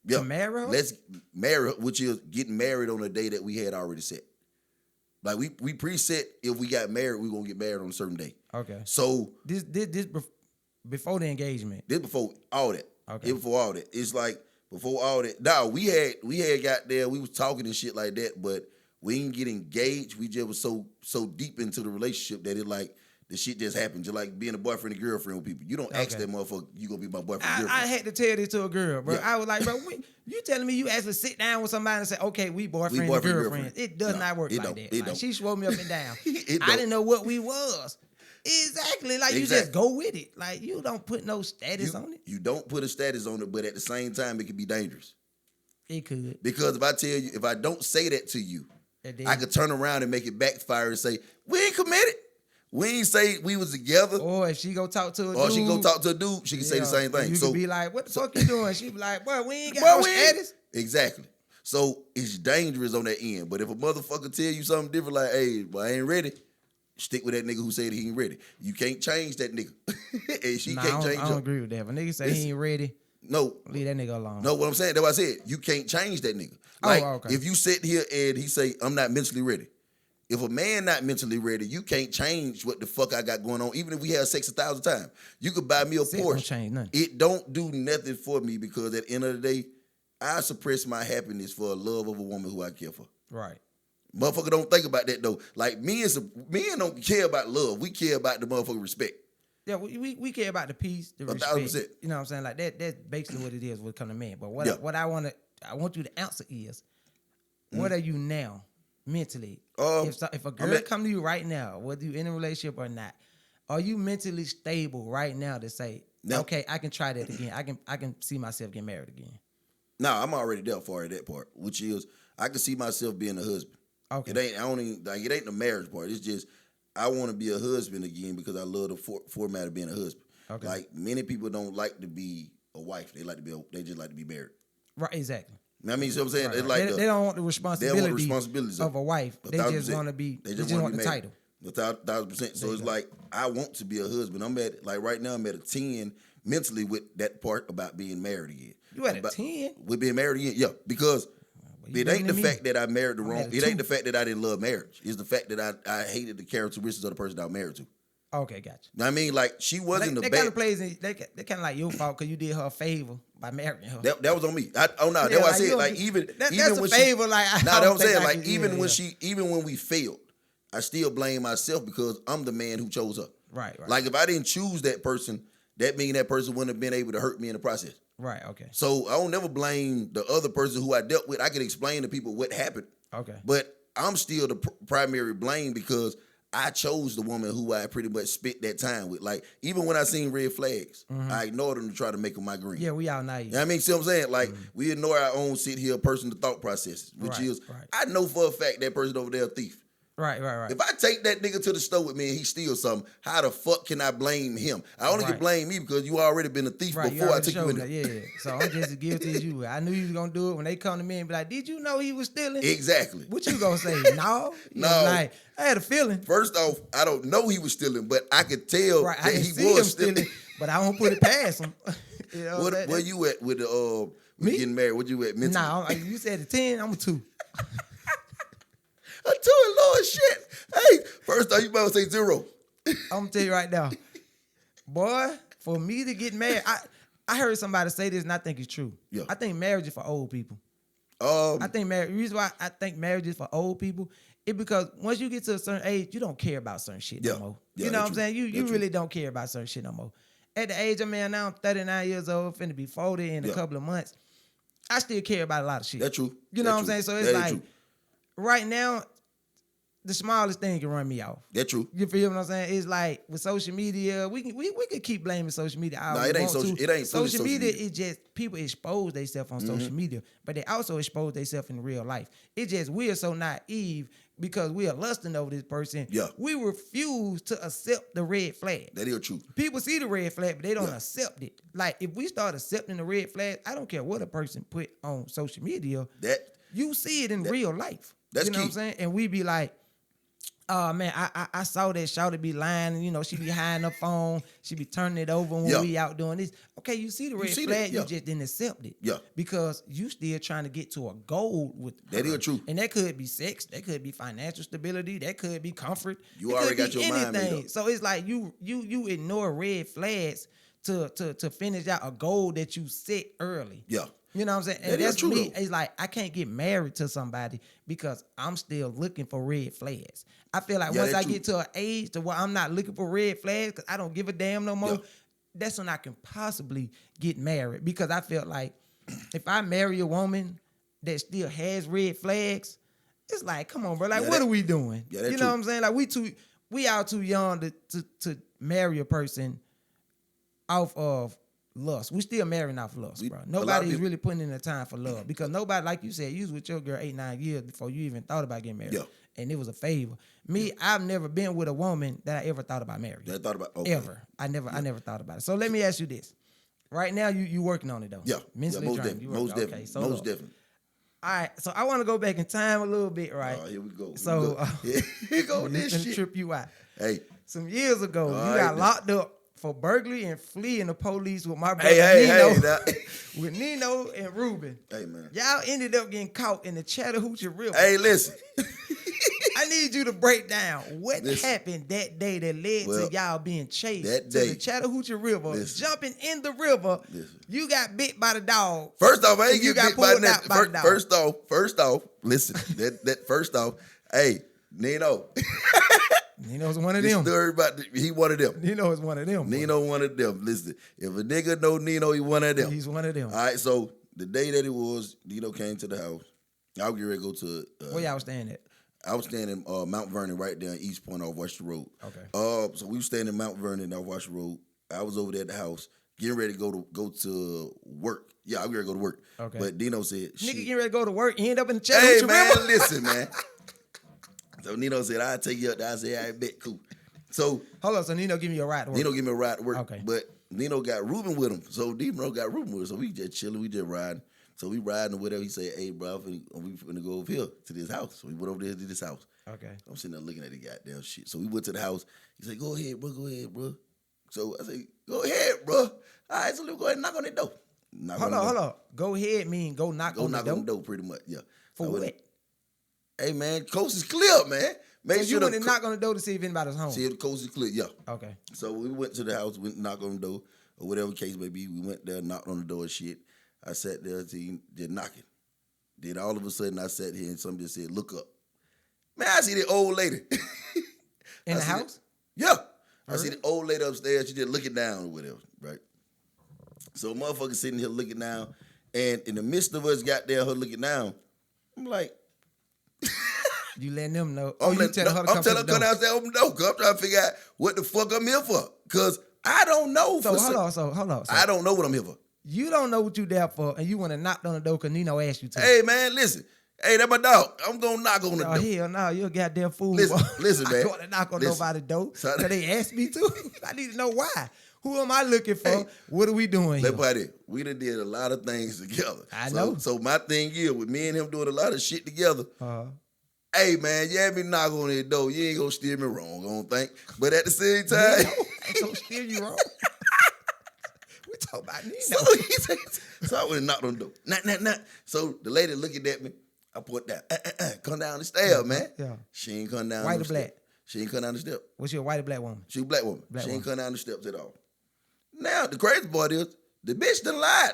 Yeah. To marry her? Let's marry her, which is getting married on a day that we had already set. Like we preset if we got married, we gonna get married on a certain day. Okay. So this before the engagement. This before all that. Okay. This before all that. It's like before all that. Now we had got there, we was talking and shit like that, but we didn't get engaged. We just was so deep into the relationship that it like the shit just happened. Just like being a boyfriend and girlfriend with people. You don't ask that motherfucker, you gonna be my boyfriend and girlfriend. I had to tell this to a girl, bro. Yeah. I was like, bro, you telling me you actually sit down with somebody and say, okay, we boyfriend and girlfriend. It does not work like that. Like, she swore me up and down. I didn't know what we was. Exactly. Like you just go with it. Like you don't put no status on it. You don't put a status on it, but at the same time, it can be dangerous. It could. Because if I tell you, if I don't say that to you, I could turn around and make it backfire and say, we ain't committed. We ain't say we was together. Or if she go talk to a dude. Or she go talk to a dude, she can say the same thing. You so could be like, what the fuck you doing? She be like, boy, we ain't got no status. Exactly. So it's dangerous on that end. But if a motherfucker tell you something different, like, hey, well, I ain't ready, stick with that nigga who said he ain't ready. You can't change that nigga. And she can't change her. I don't agree with that. If a nigga say he ain't ready, no, leave that nigga alone. No, what I'm saying, that's what I said. You can't change that nigga. Like, if you sit here and he say, I'm not mentally ready, If a man not mentally ready, you can't change what the fuck I got going on. Even if we have sex 1,000 times, you could buy me a Sex Porsche. don't change nothing. It don't do nothing for me because at the end of the day, I suppress my happiness for a love of a woman who I care for. Right. Motherfucker don't think about that though. Like men don't care about love. We care about the motherfucking respect. Yeah, we care about the peace, the 1,000%. respect. You know what I'm saying? Like that's basically what it is when it comes to men. But what I want you to answer is, what are you now mentally? If a girl come to you right now, whether you in a relationship or not, are you mentally stable right now to say, okay, I can try that again. I can see myself getting married again. No, I'm already there for that part, which is I can see myself being a husband. Okay. It ain't the marriage part. It's just I want to be a husband again because I love the format of being a husband. Okay. Like many people don't like to be a wife. They just like to be married. Right, exactly. I mean, you know what I'm saying? Right. Like they don't want the responsibilities of a wife. They just want to be. They just want the title. 1,000%. So it's like I want to be a husband. I'm at right now. I'm at a 10 mentally with that part about being married again. You at a 10? With being married again, yeah. Because it ain't the fact that I married the wrong. It ain't the fact that I didn't love marriage. It's the fact that I hated the characteristics of the person I was married to. Okay, gotcha. I mean, like she wasn't They kind of plays. They kind of like your fault because you did her a favor by marrying her. That was on me. That's why I said like even that's when a favor. That's what I'm saying. Like even when we failed, I still blame myself because I'm the man who chose her. Right. Like if I didn't choose that person, that means that person wouldn't have been able to hurt me in the process. Right. Okay. So I don't never blame the other person who I dealt with. I can explain to people what happened. Okay. But I'm still the primary blame because I chose the woman who I pretty much spent that time with. Like, even when I seen red flags, I ignored them to try to make them my green. Yeah, we all naive. You know what I mean? See what I'm saying? Like, we ignore our own personal thought processes, which is, I know for a fact that person over there a thief. Right. If I take that nigga to the store with me and he steals something, how the fuck can I blame him? I only can blame me because you already been a thief before I took you in there. Yeah. So I'm just as guilty as you. I knew you was gonna do it when they come to me and be like, "Did you know he was stealing?" Exactly. What you gonna say? No. No. Like, I had a feeling. First off, I don't know he was stealing, but I could tell I that can he see was him stealing, but I won't put it past him. You know where you at with the me getting married? What you at mentally? Nah, you said a 10. I'm a 2. A 2 and Lord shit. Hey, first off, you better say 0. I'm gonna tell you right now, boy. For me to get married, I heard somebody say this, and I think it's true. Yeah. I think marriage is for old people. I think the reason why I think marriage is for old people is because once you get to a certain age, you don't care about certain shit no more. Yeah, you know what I'm true. saying? You really don't care about certain shit no more. At the age of man now, I'm 39 years old, finna be 40 in a couple of months. I still care about a lot of shit. That's true. You know what I'm saying? So it's like, right now, the smallest thing can run me off. That's true. You feel what I'm saying? It's like with social media, we can keep blaming social media. It ain't social media. Is just people expose themselves on social media, but they also expose themselves in real life. It's just we are so naive because we are lusting over this person. Yeah. We refuse to accept the red flag. That is true. People see the red flag, but they don't accept it. Like if we start accepting the red flag, I don't care what a person put on social media. You see it in real life. That's you know key. what I'm saying? And we be like, oh man, I saw that shawty be lying, you know, she be hiding her phone, she be turning it over when we out doing this. Okay, you see the red flag, you just didn't accept it. Yeah. Because you still trying to get to a goal with her. That is true. And that could be sex, that could be financial stability, that could be comfort. You already got your mind made up. So it's like you ignore red flags to finish out a goal that you set early. Yeah. You know what I'm saying? And that's me. It's like I can't get married to somebody because I'm still looking for red flags. I feel like once I get to an age to where I'm not looking for red flags because I don't give a damn no more, that's when I can possibly get married. Because I feel like if I marry a woman that still has red flags, it's like, come on, bro. Like, what are we doing? Yeah, you know what I'm saying? Like we all too young to marry a person off of lust. We still marrying off lust, bro. Nobody's really putting in the time for love because nobody, like you said, you was with your girl 8-9 years before you even thought about getting married. Yeah. And it was a favor. Me, I've never been with a woman that I ever thought about marrying. Ever. I never thought about it. So let me ask you this. Right now, you working on it though. Yeah. Mentally most drained. definitely. Most definitely. Okay, so most definitely. All right, so I want to go back in time a little bit, right? Here we go. Here go this shit. Trip you out. Hey. Some years ago, you got locked up for burglary and fleeing the police with my brother Nino. With Nino and Ruben. Hey, man. Y'all ended up getting caught in the Chattahoochee River. Hey, listen. I need you to break down what Listen. happened that day that led to y'all being chased that to day, the Chattahoochee River, listen. jumping in the river. Listen. You got bit by the dog. First off, I ain't You get got bit by pulled nothing. out by the dog. First off, listen. that first off, hey, Nino. Nino's one of This them. story about he one of them. Nino is one of them. Nino one of them. Listen, if a nigga know Nino, he one of them. He's one of them. All right, so the day that it was, Nino came to the house. I was getting ready to go to. Where y'all was staying at? I was staying in Mount Vernon, right there in East Point off Washington Road. Okay. So we was staying in Mount Vernon off Washington Road. I was over there at the house, getting ready to go to work. Yeah, I was ready to go to work. Okay. But Nino said, Nigga getting ready to go to work, you end up in the hey, Chattahoochee man, River. listen, man. So Nino said, I'll take you up there. I said, I bet, cool. So Hold on, so Nino give me a ride to work. Nino give me a ride to work. Okay. But Nino got Ruben with him. So Nino got Ruben with him. So we just chilling, we just riding. So we riding or whatever. He said, hey, bro, we finna go over here to this house. So we went over there to this house. Okay. I'm sitting there looking at the goddamn shit. So we went to the house. He said, go ahead, bro. So I said, go ahead, bro. All right, so let's go ahead and knock on the door. Hold on. Go ahead mean go knock on the door? Go knock on the door, pretty much, yeah. For what? Hey, man, coast is clear, man. Make So sure you the went and knock on the door to see if anybody's home? See if the coast is clear, yeah. Okay. So we went to the house, went and knocked on the door, or whatever the case may be. We went there, knocked on the door and shit. I sat there, just knocking. Then all of a sudden, I sat here and somebody said, look up. Man, I see the old lady. In the house? Yeah. I see the old lady upstairs. She just looking down or whatever, right? So motherfucker sitting here looking down, and in the midst of us got there, her looking down, I'm like, you letting them know. I'm telling her to come downstairs, open the door, because I'm trying to figure out what the fuck I'm here for. Because I don't know. So hold on. I don't know what I'm here for. You don't know what you there for, and you want to knock on the door because Nino asked you to. Hey, man, listen. Hey, that's my dog. I'm going to knock on the door. Hell no, you're a goddamn fool. Listen, man. I don't want to knock on nobody's door because they asked me to. I need to know why. Who am I looking for? Hey, what are we doing here? Buddy, we done did a lot of things together. I know. So my thing is, with me and him doing a lot of shit together, hey, man, you had me knock on that door. You ain't going to steer me wrong, I don't think. But at the same time... I ain't going to steer you wrong. We talk about Nino. So I went and knocked on the door. Nah. So the lady looking at me. I put that, come down the stairs, man. Yeah. She ain't come down White the or black? Step. She ain't come down the step. Was she a white or black woman? She a black woman. Black she woman. ain't come down the steps at all. Now, the crazy part is, the bitch done lied.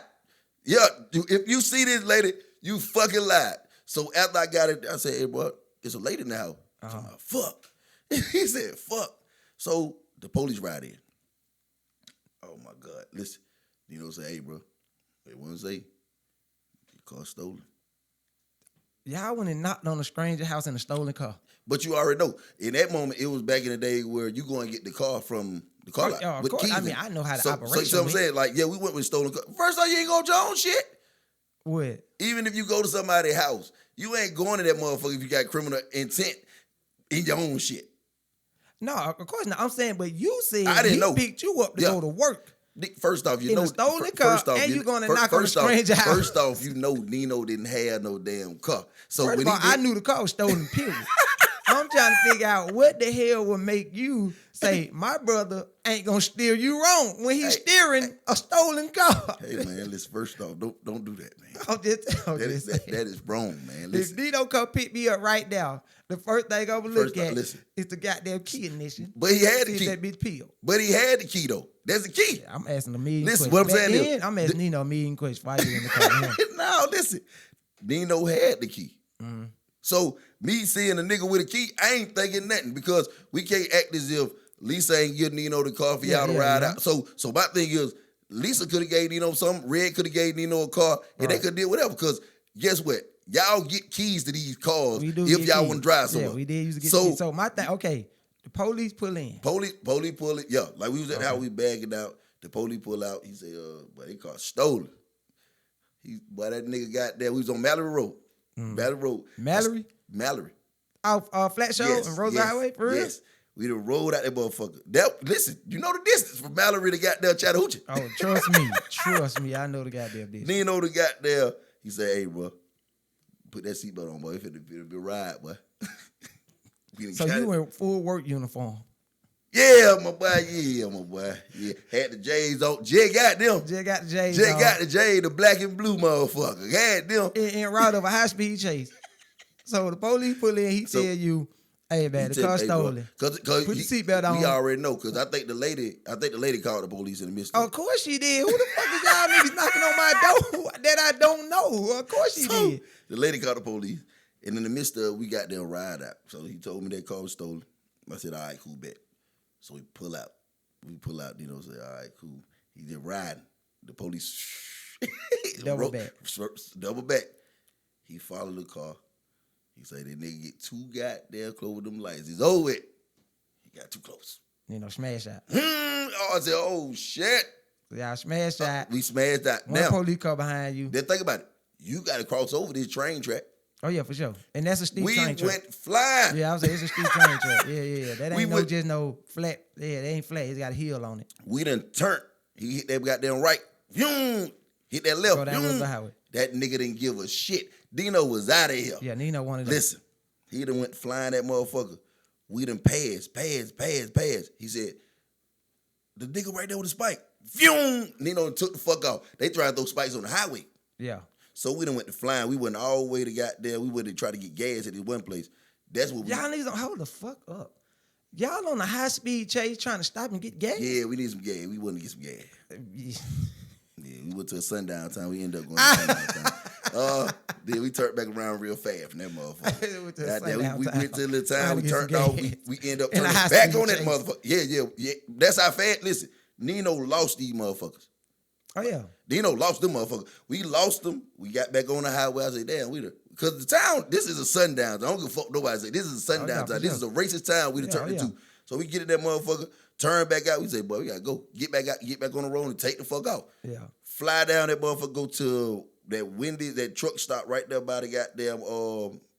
Yeah, if you see this lady, you fucking lied. So after I got it, I said, hey, bro, it's a lady in the house. Fuck. He said, fuck. So the police ride in. Oh, my God. Listen, Nino say, hey, bro, they want to say, your car stolen. Y'all went and knocked on a stranger house in a stolen car. But you already know. In that moment, it was back in the day where you go and get the car from the car lot. Of course. I mean, I know how to operate. So I'm saying, like, yeah, we went with stolen car. First off, you ain't going to your own shit. What? Even if you go to somebody's house, you ain't going to that motherfucker if you got criminal intent in your own shit. No, of course not. I'm saying, but you said I didn't know. Picked you up to go to work. First off, you in know, a stolen car, and you going to knock on a stranger house. First off, you know Nino didn't have no damn car. So first of all, I knew the car was stolen, period. I'm trying to figure out what the hell would make you say, my brother ain't going to steer you wrong when he's steering a stolen car. Hey, man, listen, first off, don't do that, man. That is wrong, man. Listen. If Nino come pick me up right now, the first thing I'm going to look at is the goddamn key ignition. But he had the key. That bitch peeled. But he had the key, though. That's the key. Yeah, I'm asking a million questions. What I'm saying is, I'm asking Nino a million questions before I get in the car. No, listen. Nino had the key. Mm-hmm. So me seeing a nigga with a key, I ain't thinking nothing because we can't act as if Lisa ain't giving Nino the car for y'all to ride out. So my thing is, Lisa could have gave Nino something, Red could have gave Nino a car, and they could have did whatever. Because guess what? Y'all get keys to these cars if y'all want to drive somewhere. Yeah, we did used to get keys. So my thing, okay, the police pull in. Police pull it. Yeah, like we was at how we bagging out. The police pull out. He said, but they car stolen. Boy, that nigga got there. We was on Mallory Road. Mallory? Mallory. Off Flat Show and Rosa Highway, for real? Yes. We done rolled out that motherfucker. Listen, you know the distance from Mallory to goddamn Chattahoochee. Oh, trust me, I know the goddamn distance. Nino the goddamn, he said, hey, bro, put that seatbelt on, boy. It'll be a ride, boy. So you in full work uniform? Yeah, my boy. Yeah, had the J's on. Jay got them. Jay got the J's Jay got the J, the black and blue motherfucker. Had them. In route of a high-speed chase. So the police pull in, he tell you, Hey man, the car stolen. Cause Put the seatbelt on. We already know, cause I think the lady called the police in the midst of Of course she did. Who the fuck is y'all niggas knocking on my door that I don't know? Of course she did. The lady called the police, and in the midst of we got their ride out. So he told me that car was stolen. I said, all right, cool, bet. So we pull out. Say, all right, cool. He just riding. The police double back. Double back. He followed the car. He said that nigga get too goddamn close with them lights. It's over it. He got too close. Smash out. I said, oh shit. Y'all smashed out. We smashed out. One now, police car behind you. Then think about it. You got to cross over this train track. Oh yeah, for sure. And that's a steep train track. We went flying. Yeah, I was saying it's a steep train track. Yeah. That ain't just no flat. Yeah, that ain't flat. It's got a hill on it. We done turned. He hit that goddamn right. Hit that left. Go down the highway. That nigga didn't give a shit. Dino was out of here. Yeah, Nino wanted to. Listen, he done went flying that motherfucker. We done passed. He said, the nigga right there with the spike. Nino took the fuck off. They tried to throw spikes on the highway. Yeah. So we done went to flying. We went all the way to goddamn. We went to try to get gas at this one place. That's what we... Y'all niggas don't hold the fuck up. Y'all on a high-speed chase trying to stop and get gas? Yeah, we need some gas. We wanted to get some gas. Yeah, we went to a sundown time. We ended up going to sundown time. Then we turned back around real fast from that motherfucker. We went to a little time. We turned off. We ended up turning back on that motherfucker. Yeah. That's how fast. Listen, Nino lost these motherfuckers. Oh, yeah. Nino lost them motherfuckers. We lost them. We got back on the highway. I said, damn, because the town, this is a sundown. I don't give a fuck nobody say, this is a sundown town. This is a racist town we done turned into. So we get in that motherfucker, turn back out. We say, boy, we got to go. Get back out, get back on the road and take the fuck out. Yeah. Fly down that motherfucker, go to that truck stop right there by the goddamn,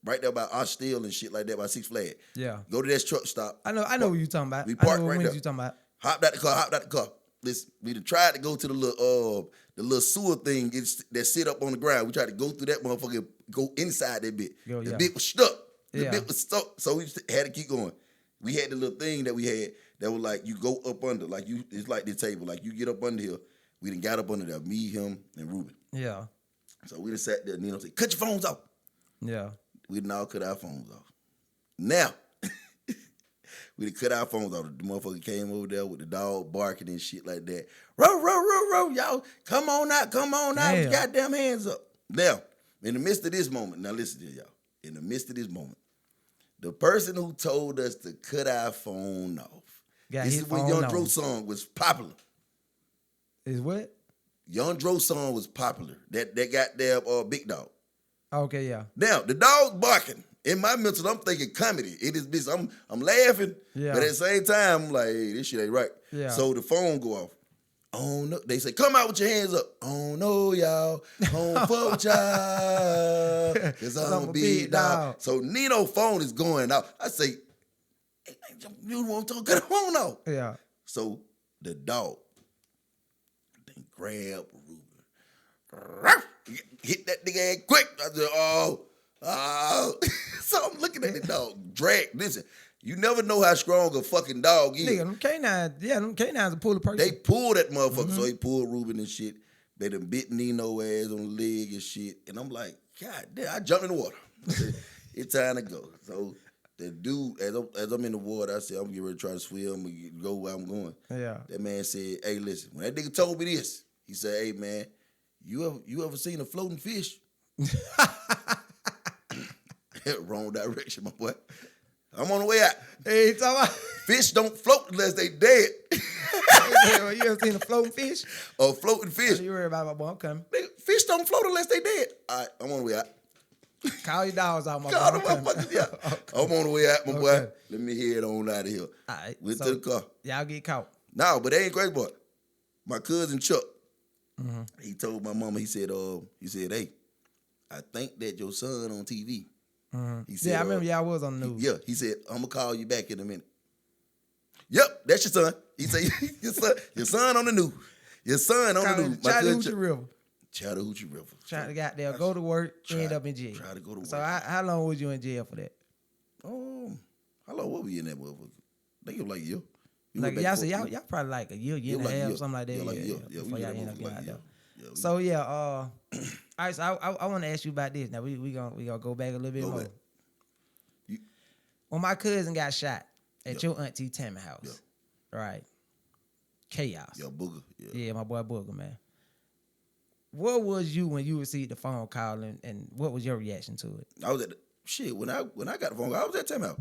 right there by Ostell and shit like that, by Six Flags. Yeah. Go to that truck stop. I know what you're talking about. We parked right there. You talking about. Hopped out the car. Listen, we tried to go to the little sewer thing that sit up on the ground. We tried to go through that motherfucker and go inside that bit. The bit was stuck. So we had to keep going. We had the little thing that we had that was like you go up under, it's like this table. Like you get up under here. We done got up under there, me, him, and Ruben. Yeah. So we done sat there and Nino said, cut your phones off. Yeah. We done all cut our phones off. Now, we done cut our phones off. The motherfucker came over there with the dog barking and shit like that. Row, y'all. Come on out. Put your goddamn hands up. Now, in the midst of this moment, now listen to y'all. In the midst of this moment, the person who told us to cut our phone off, this is when Young Dro song was popular. Is what? Young Dro song was popular. That goddamn Big Dog. Okay, yeah. Now, the dog's barking. In my mental, I'm thinking comedy. It is this. I'm laughing, but at the same time, I'm like, hey, this shit ain't right. Yeah. So the phone go off. Oh no! They say, come out with your hands up. Oh no, y'all. Home fuck with y'all. Cause I'm a big dog. So Nino's phone is going out. I say, hey, you want to cut the phone off? Yeah. So the dog then grab Ruben. Hit that nigga ass quick. I said, oh. So I'm looking at the dog. Listen, you never know how strong a fucking dog is. Nigga, them canines will pull a person. They pulled that motherfucker. So he pulled Ruben and shit. They done bit Nino ass on the leg and shit. And I'm like, God damn, I jumped in the water. I said, it's time to go. So the dude, as I'm in the water, I said, I'm getting ready to try to swim and go where I'm going. Yeah. That man said, hey, listen, when that nigga told me this, he said, hey, man, you ever seen a floating fish? Wrong direction, my boy. I'm on the way out. Hey, talking about fish don't float unless they dead. You ever seen a floating fish? A floating fish. You worry about my boy. I'm coming. Fish don't float unless they dead. All right, I'm on the way out. Call your dogs out, my boy. Call the motherfuckers, yeah. I'm on the way out, my boy. Let me head on out of here. All right. Went to the car. Y'all get caught. No, but they ain't crazy, boy. My cousin Chuck, he told my mama, he said, hey, I think that your son on TV. He said, I remember y'all was on the news. Yeah, he said, I'm going to call you back in a minute. Yep, that's your son. He said, your son on the news. Your son on the news. Chattahoochee River. Chattahoochee River. Trying to get there, go to work, end up in jail. Try to go to work. So how long was you in jail for that? How long were we in that motherfucker? They give like a year. Like y'all said, y'all probably like a year and a half, something like that. Yeah, before y'all end up getting out there. So all right, so I want to ask you about this. Now we gonna go back a little bit more. when my cousin got shot at your auntie Tammy's house, right? Chaos. Yo, Booger. Yeah, my boy Booger, man. What was you when you received the phone call and what was your reaction to it? I was at when I got the phone call, I was at Tammy's house.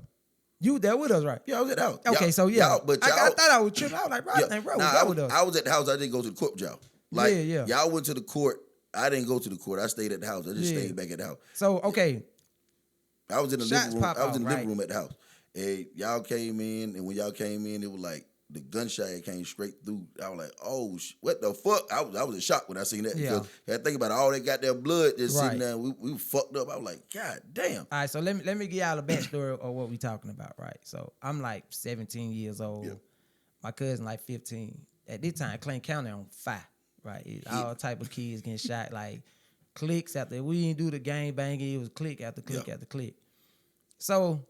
You there with us, right? Yeah, I was at the house. Okay, so yeah. But I thought I was tripping. I was like, bro, I was at the house. I didn't go to the court, y'all. Like, y'all went to the court. I didn't go to the court. I stayed at the house. I just stayed back at the house. So, okay. I was in the living room. I was in the living room at the house. And y'all came in, and when y'all came in, it was like the gunshot came straight through. I was like, oh, what the fuck? I was in shock when I seen that. Because I think about all that goddamn blood just sitting there. We fucked up. I was like, God damn. All right, so let me give y'all a backstory of what we talking about, right? So I'm like 17 years old. Yeah. My cousin like 15. At this time, Clayton County on fire, right? All type of kids getting shot, like clicks after. We didn't do the gang banging. It was click after click after click. So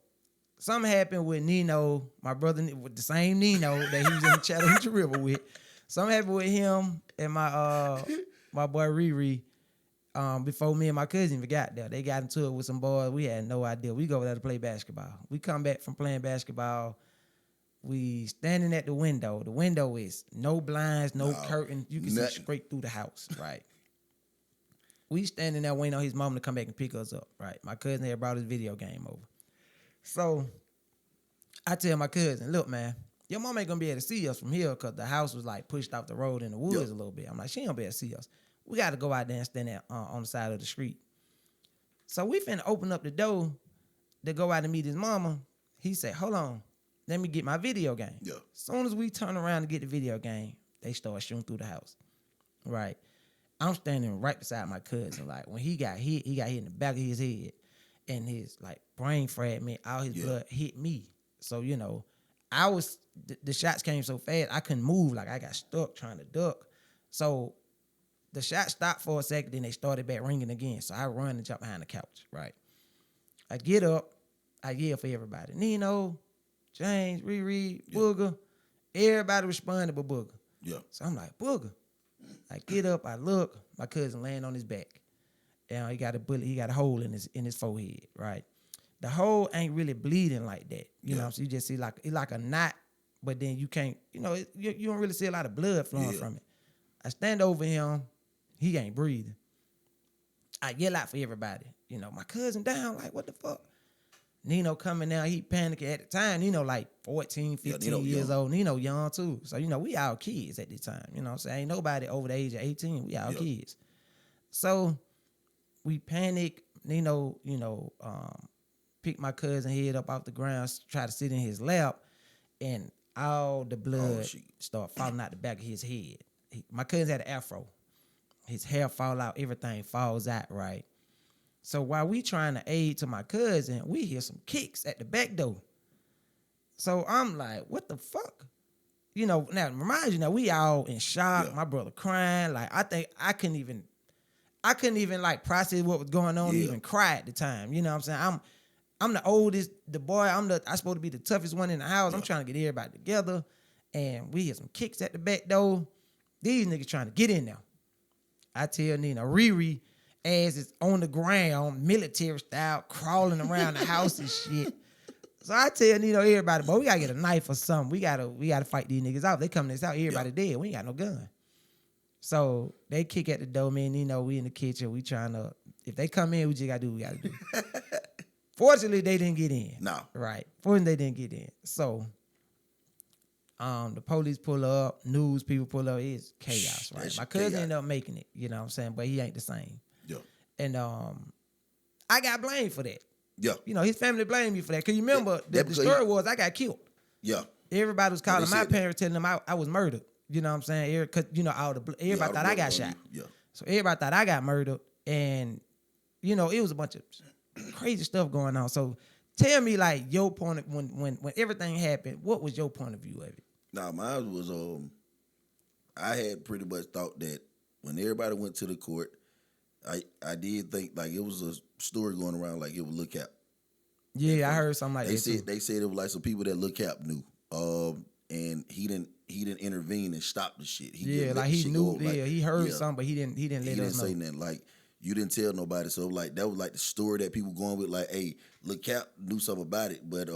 something happened with Nino, my brother, with the same Nino that he was in the Chattahoochee River with. Something happened with him and my boy Riri before me and my cousin even got there. They got into it with some boys. We had no idea. We go over there to play basketball. We come back from playing basketball. We standing at the window. The window is no blinds, no curtain. You can see straight through the house, right? We standing there waiting on his mom to come back and pick us up, right? My cousin had brought his video game over. So I tell my cousin, look, man, your mom ain't gonna be able to see us from here because the house was like pushed off the road in the woods a little bit. I'm like, she ain't gonna be able to see us. We got to go out there and stand there on the side of the street. So we finna open up the door to go out and meet his mama. He said, hold on, let me get my video game. Yeah. As soon as we turn around to get the video game, they start shooting through the house. Right. I'm standing right beside my cousin. Like when he got hit in the back of his head. And his like brain fragment, all his blood hit me. So, you know, the shots came so fast, I couldn't move. Like I got stuck trying to duck. So the shot stopped for a second, then they started back ringing again. So I run and jump behind the couch, right? I get up, I yell for everybody. Nino, James, Riri, Booger. Everybody responded but Booger. Yeah. So I'm like, Booger. I get up, I look, my cousin laying on his back. And he got a bullet, he got a hole in his forehead, right? The hole ain't really bleeding like that. You know, so you just see like a knot, but then you can't, you know, you don't really see a lot of blood flowing from it. I stand over him, he ain't breathing. I yell out for everybody. You know, my cousin down, like, what the fuck? Nino coming out, he panicking at the time. Nino like 14, 15 years old. Nino young too. So, you know, we all kids at this time. You know what I'm saying? Ain't nobody over the age of 18. We all kids. So we panic. Nino, pick my cousin head up off the ground, try to sit in his lap, and all the blood start falling out the back of his head. My cousin had an afro. His hair fall out, everything falls out, right? So while we trying to aid to my cousin, we hear some kicks at the back door. So I'm like, what the fuck? You know, now remind you, now we all in shock. Yeah. My brother crying. Like I think I couldn't even like process what was going on, even cry at the time. You know what I'm saying? I'm the oldest, the boy, I'm supposed to be the toughest one in the house. Yeah. I'm trying to get everybody together. And we hear some kicks at the back door. These niggas trying to get in there. I tell Nina, Riri ass is on the ground, military style, crawling around the house and shit. So I tell everybody, boy, we gotta get a knife or something. We gotta fight these niggas out. They come to this house, everybody dead. We ain't got no gun. So they kick at the door, man. We in the kitchen. We trying to, if they come in, we just gotta do what we gotta do. Fortunately, they didn't get in. No. Right. Fortunately, they didn't get in. So the police pull up, news people pull up. It's chaos, right? My cousin ended up making it, you know what I'm saying? But he ain't the same. Yeah. And I got blamed for that. Yeah. You know, his family blamed me for that. Because you remember, the story was I got killed. Yeah. Everybody was calling my parents, telling them I was murdered. You know what I'm saying? Because, everybody thought I got shot. Yeah. So everybody thought I got murdered. And, it was a bunch of crazy stuff going on. So tell me, like, your point of, when everything happened, what was your point of view of it? Nah, mine was, I had pretty much thought that when everybody went to the court, I did think like it was a story going around like it was Lookout. Yeah, I heard something like that. They said it was like some people that Lookout knew. And he didn't intervene and stop the shit. He knew. Yeah, he heard something, but he didn't let us know. He didn't say nothing. Like, you didn't tell nobody. So like that was like the story that people going with. Like, hey, Lil Cap knew something about it, but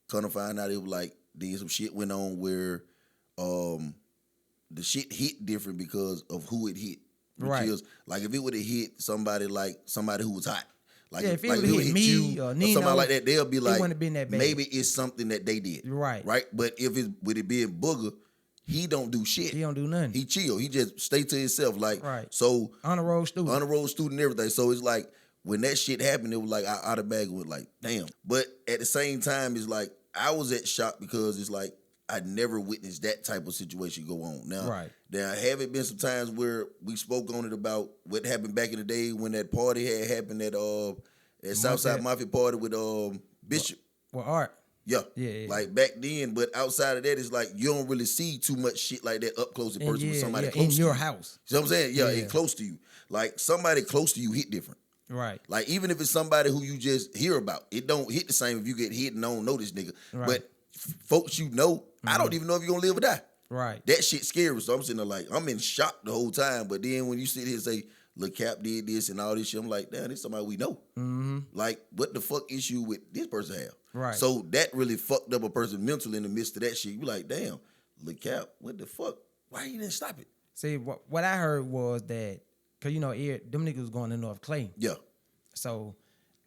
kind of find out it was like then some shit went on where the shit hit different because of who it hit. Because like if it would have hit somebody who was hot. Like, if it like would have hit me you or Nino, somebody like that, they'll be like, wouldn't have been that bad. Maybe it's something that they did. Right. But if it's with it being Booger, he don't do shit. He don't do nothing. He chill. He just stay to himself. Like, so on the road student and everything. So it's like when that shit happened, it was like I out of bag with like, damn. But at the same time, it's like I was at shock because it's like I never witnessed that type of situation go on. Now, there haven't been some times where we spoke on it about what happened back in the day when that party had happened at Southside Mafia party with Bishop. Well, Art. Yeah. Like back then, but outside of that, it's like you don't really see too much shit like that up close in person with somebody close to you. In your house. You know what I'm saying? Yeah, and close to you. Like somebody close to you hit different. Right. Like even if it's somebody who you just hear about, it don't hit the same if you get hit and don't know this nigga. Right. But folks you know, I don't even know if you're gonna live or die. Right. That shit scary. So I'm sitting there like, I'm in shock the whole time. But then when you sit here and say, Lil Cap did this and all this shit, I'm like, damn, this somebody we know. Mm-hmm. Like, what the fuck issue with this person have? Right. So that really fucked up a person mentally in the midst of that shit. You like, damn, Lil Cap, what the fuck? Why you didn't stop it? See, what I heard was that, because, you know, them niggas was going to North Clay. Yeah. So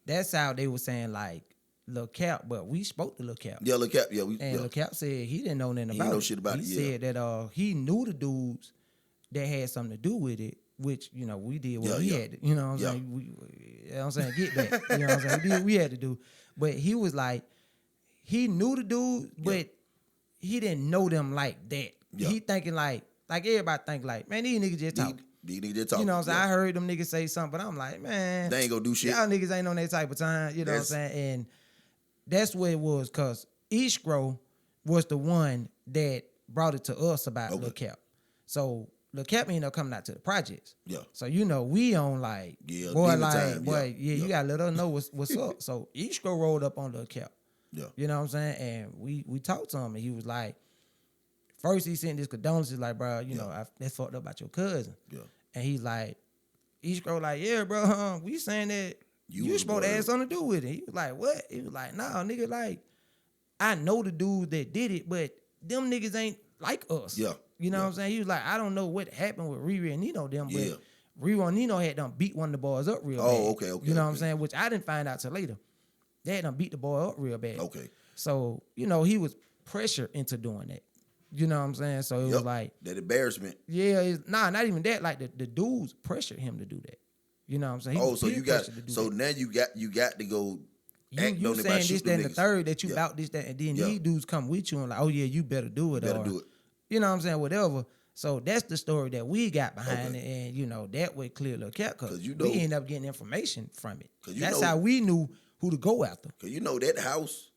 that's how they were saying, like, Lil Cap, but we spoke to Lil Cap. Yeah, Lil Cap, yeah. Lil Cap said he didn't know nothing about it. He didn't know shit about it, He said that he knew the dudes that had something to do with it, which, you know, we did what we had to, you know what I'm saying? You know what I'm saying? Get that. You know what I'm saying? We did what we had to do. But he was like, he knew the dudes, but he didn't know them like that. Yeah. He thinking like everybody think like, man, these niggas just talk. These niggas just talk. You know what I'm saying? I heard them niggas say something, but I'm like, man. They ain't gonna do shit. Y'all niggas ain't on that type of time. You know what I'm saying? And that's what it was, because Eastgro was the one that brought it to us about Lil Cap. So Lil Cap ended up coming out to the projects. Yeah. So, you know, we on like, you gotta let us know what's up. So Eastgro rolled up on Lil Cap. Yeah. You know what I'm saying? And we talked to him, and he was like, first he sent this condolences, like, bro, you know, that's fucked up about your cousin. Yeah. And he's like, Eastgro like, yeah, bro, we saying that you supposed to have something to do with it. He was like, what? He was like, nah, nigga, like, I know the dudes that did it, but them niggas ain't like us. Yeah. You know what I'm saying? He was like, I don't know what happened with Riri and Nino them, but Riri and Nino had done beat one of the boys up real bad. Okay. You know what I'm saying? Which I didn't find out till later. They had done beat the boy up real bad. Okay. So, you know, he was pressured into doing that. You know what I'm saying? So it was like that embarrassment. Yeah, not even that. Like the dudes pressured him to do that. You know what I'm saying? So you got now you got to go. You saying this, that, and the third that you about this, that, and then these dudes come with you and like, oh yeah, you better do it. You know what I'm saying? Whatever. So that's the story that we got behind it, and you know that way clear Lil Cap, because we end up getting information from it. That's how we knew who to go after. Cause you know that house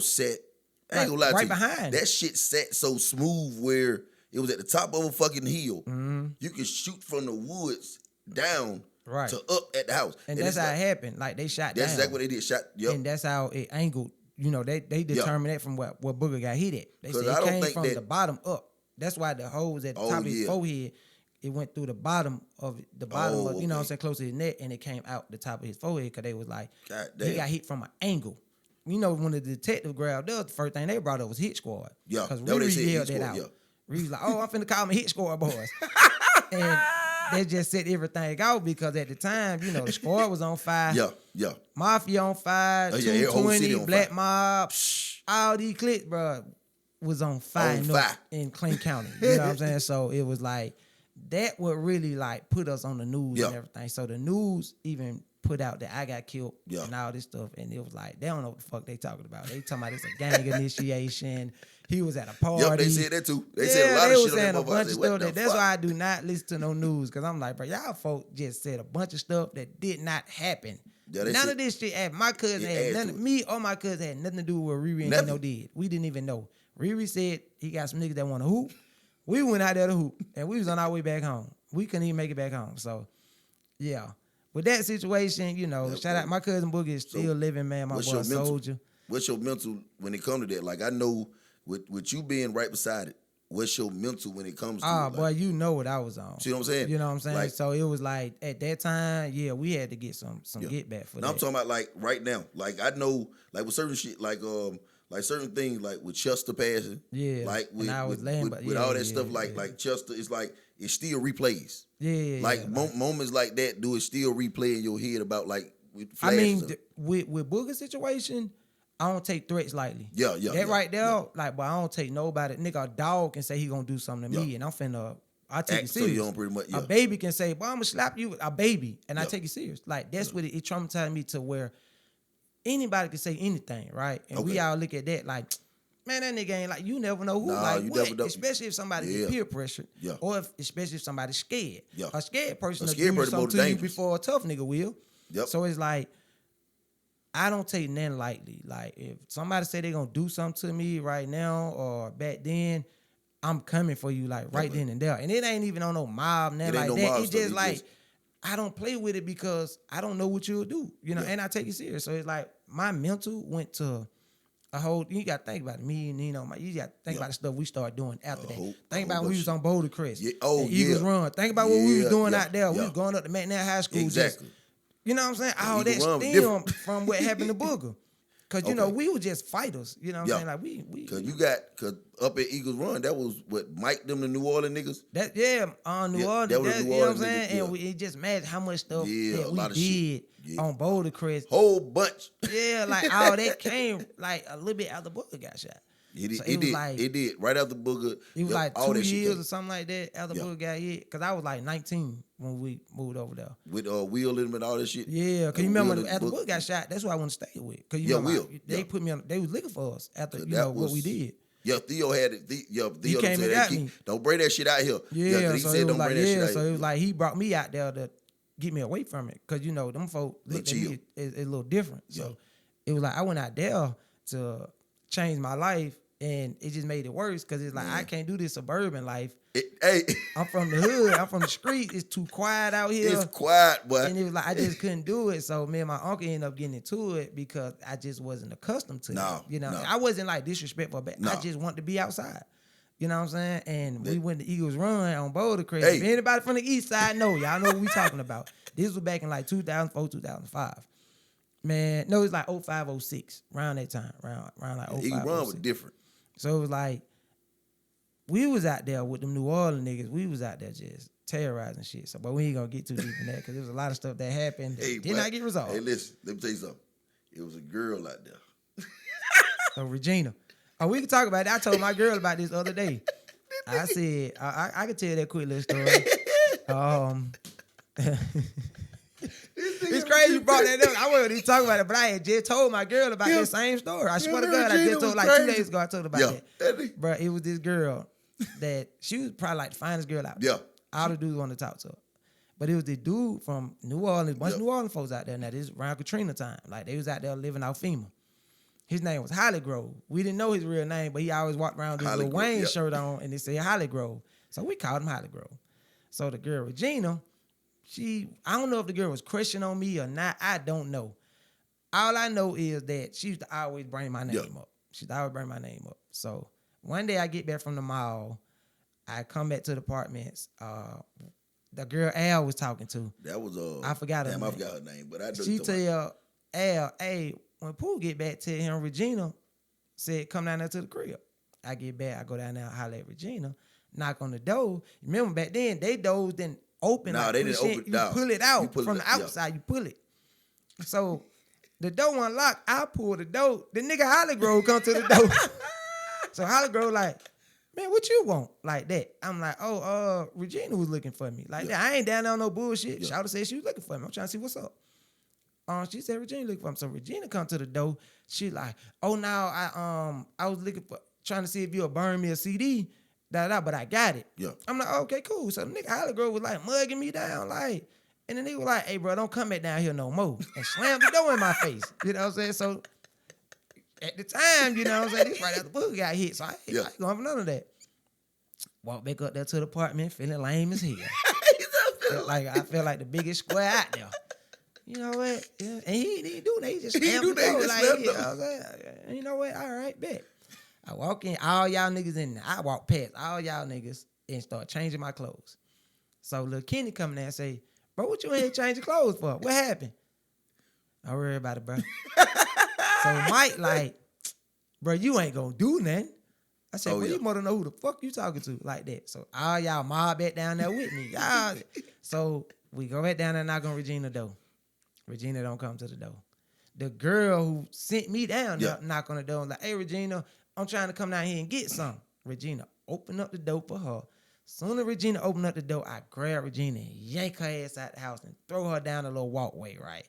set. I ain't gonna lie to you. Behind that shit sat so smooth where it was at the top of a fucking hill. Mm-hmm. You could shoot from the woods down to up at the house. And that's how it happened. Like they shot down. That's exactly what they did. And that's how it angled. You know, they determined that from where Booger got hit at. They said it came from the bottom up. That's why the hole was at the top of his forehead. It went through the bottom of you know what I'm saying, close to his neck, and it came out the top of his forehead, because they was like, he got hit from an angle. You know, when the detective grabbed us, the first thing they brought up was Hit Squad. Yeah. Because Riri yelled that out. Riri was like, oh, I'm finna call me Hit Squad boys. And they just set everything out, because at the time, you know, the squad was on fire. Yeah. Mafia on fire. 220, Black Mob. All these clips, bro, was on fire, in Clayton County. You know what I'm saying? So it was like, that would really like put us on the news and everything. So the news even put out that I got killed and all this stuff, and it was like, they don't know what the fuck they talking about. They talking about it's a gang initiation. He was at a party. Yep, they said that too. They said a lot of shit on that. A bunch of stuff. That's why I do not listen to no news, because I'm like, bro, y'all folk just said a bunch of stuff that did not happen. Yeah, none of this shit happened. My cousin had nothing. Me or my cousin had nothing to do with what Riri and Nino did. We didn't even know. Riri said he got some niggas that want to hoop. We went out there to hoop, and we was on our way back home. We couldn't even make it back home. So, yeah. With that situation, you know, shout out, my cousin Boogie is still living, man. My boy, soldier. What's your mental when it comes to that? Like, I know with you being right beside it, what's your mental when it comes to Ah, it? boy, you know what I was on. See what I'm saying? You know what I'm saying? Like, So it was like at that time, yeah, we had to get some get back for now that. I'm talking about like right now. Like I know, like with certain shit, like certain things, like with Chester passing, Yeah, like with and I was laying, but with all that stuff, like Chester, it's like it still replays. Like moments like that, do it still replay in your head about like with flashes? I mean, with Booger situation, I don't take threats lightly. That right there, like, but I don't take nobody. Nigga, a dog can say he gonna do something to me, and I take it serious. So you don't pretty much, A baby can say, "Boy, I'm gonna slap you," a baby, and I take it serious. Like that's what it traumatized me to where anybody can say anything, right? And we all look at that like, man, that nigga ain't like, you never know who, like what, never know. Especially if somebody get peer pressure, or especially if somebody's scared. A scared person will do something to you before a tough nigga will. So it's like, I don't take nothing lightly. Like if somebody say they gonna do something to me right now or back then, I'm coming for you like right then and there. And it ain't even on no mob, nothing like that. It's just like, I don't play with it because I don't know what you'll do, you know, and I take it serious. So it's like my mental went to a whole, you got to think about it. Me and, you know, you got to think about the stuff we started doing after that. Think about when we was on Boulder Crest. Eagles Run. Think about what we was doing out there. We was going up to McNair High School. Exactly. You know what I'm saying? All that stemmed from what happened to Booger. Cause you know, we were just fighters. You know what I'm saying? Like we cause up at Eagles Run, that was what Mike them the New Orleans niggas. New Orleans. That was the New Orleans, you know what I'm saying? Niggas, and it just matched how much stuff that we did on Boulder Crest. Whole bunch. Yeah, like all that came like a little bit after Booger got shot. It did. Right after Booger. It was like 2 years or something like that after Booger got hit. Cause I was like 19 when we moved over there. With Will and all that shit. Yeah, cause you remember after Booger got shot, that's who I want to stay with. Cause you remember they put me on. They was looking for us after what we did. Yeah, Theo had it. Theo came and got me. Don't bring that shit out here. Yeah, he said don't bring that shit out here. So it was like he brought me out there to get me away from it. Cause you know them folk looked at me as a little different. So it was like I went out there to change my life. And it just made it worse because it's like, I can't do this suburban life. I'm from the hood. I'm from the street. It's too quiet out here. It's quiet, boy. And it was like, I just couldn't do it. So me and my uncle ended up getting into it because I just wasn't accustomed to it. You know, I wasn't like disrespectful, but I just wanted to be outside. You know what I'm saying? And we went to Eagles Run on Boulder Crest. If anybody from the east side know, y'all know what we talking about. This was back in like 2004, 2005. Man, no, it's like 05, 06, around that time. Around like 05, Eagles Run was different. So it was like, we was out there with them New Orleans niggas. We was out there just terrorizing shit. So, but we ain't gonna get too deep in that because there was a lot of stuff that happened that did not get resolved. Hey, listen, let me tell you something. It was a girl out there. So Regina. Oh, we can talk about it. I told my girl about this the other day. I said, I could tell that quick little story. It's crazy you brought that up. I wasn't even talking about it, but I had just told my girl about that same story. I swear to God, I just told like 2 days ago. I told her about that. Bro, it was this girl that she was probably like the finest girl out there. All the dudes wanted to talk to her. But it was the dude from New Orleans, bunch of New Orleans folks out there now. This is around Katrina time. Like they was out there living out FEMA. His name was Hollygrove. We didn't know his real name, but he always walked around with his Lil Wayne shirt on and it said Hollygrove. So we called him Hollygrove. So the girl Regina, I don't know if the girl was crushing on me or not. I don't know. All I know is that she used to always bring my name up. She used to always bring my name up. So one day I get back from the mall. I come back to the apartments. The girl Al was talking to. That was I forgot her name. I forgot her name, but I know. She tell Al, hey, when Pooh get back, tell him Regina said come down there to the crib. I get back, I go down there, holler at Regina, knock on the door. Remember back then, they doors didn't open. No, they didn't open. You pull it out from the outside. You pull it. So the door unlocked. I pull the door. The nigga Hollygrove come to the door. So Hollygrove like, man, what you want? Like that. I'm like, Regina was looking for me. Like that. I ain't down there on no bullshit. Shawty said she was looking for me. I'm trying to see what's up. She said Regina looking for me. So Regina come to the door. She like, oh, now I was looking for, trying to see if you'll burn me a CD. But I got it. I'm like, okay, cool. So the nigga Hollygrove was like mugging me down, like, and the nigga was like, hey, bro, don't come back down here no more. And slammed the door in my face. You know what I'm saying? So at the time, you know what I'm saying, this right after the Booger got hit. So I ain't going for none of that. Walk back up there to the apartment, feeling lame as hell. I felt like the biggest square out there. You know what? Yeah. And he didn't do that. He just slammed the door. Like, you know what? All right, bet. I walk in, all y'all niggas in there. I walk past all y'all niggas and start changing my clothes. So Lil Kenny come there and say, bro, what you ain't changing clothes for? What happened? Don't worry about it, bro. So Mike like, bro, you ain't gonna do nothing. I said, well, you mother know who the fuck you talking to like that. So all y'all mob back down there with me. Y'all. So we go back down there and knock on Regina door. Regina don't come to the door. The girl who sent me down there knock on the door and like, hey, Regina, I'm trying to come down here and get some. Regina open up the door for her. Soon as Regina opened up the door, I grab Regina and yank her ass out the house and throw her down the little walkway, right?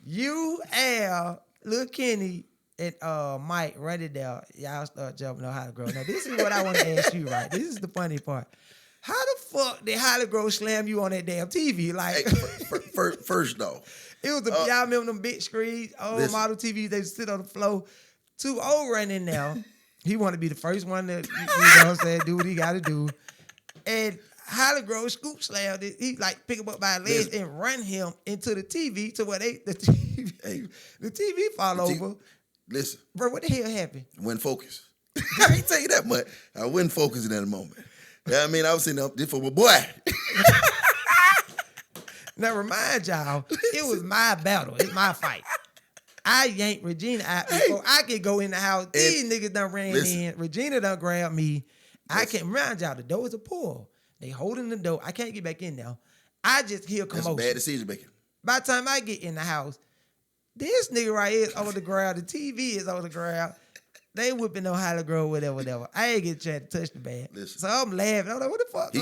You, Al, Lil Kenny, and Mike right it there. Y'all start jumping on Holly Grove. Now, this is what I want to ask you, right? This is the funny part. How the fuck did Holly Grove slam you on that damn TV? Like, hey, first though. It was y'all remember them big screens, old model TVs, they sit on the floor. 2.O running now. He want to be the first one to, you know what I'm saying, do what he got to do. And Holly Grove scoop slammed it. He like pick him up by his legs and run him into the TV to where the TV fall over. Listen. Bro, what the hell happened? Wouldn't focus. I ain't tell you that much. I wouldn't focus in that moment. You know what I mean? I was sitting up there for my boy. Now remind y'all, it was my battle. It's my fight. I yanked Regina out before I could go in the house. These niggas done ran in. Regina done grabbed me. I can't remind y'all, the door is a pull. They holding the door. I can't get back in there. I just hear commotion. That's a bad decision making. By the time I get in the house, this nigga right here is over the ground. The TV is over the ground. They whipping on Holly Grove, whatever. I ain't get a chance to touch the bag. Listen. So I'm laughing. I'm like, what the fuck?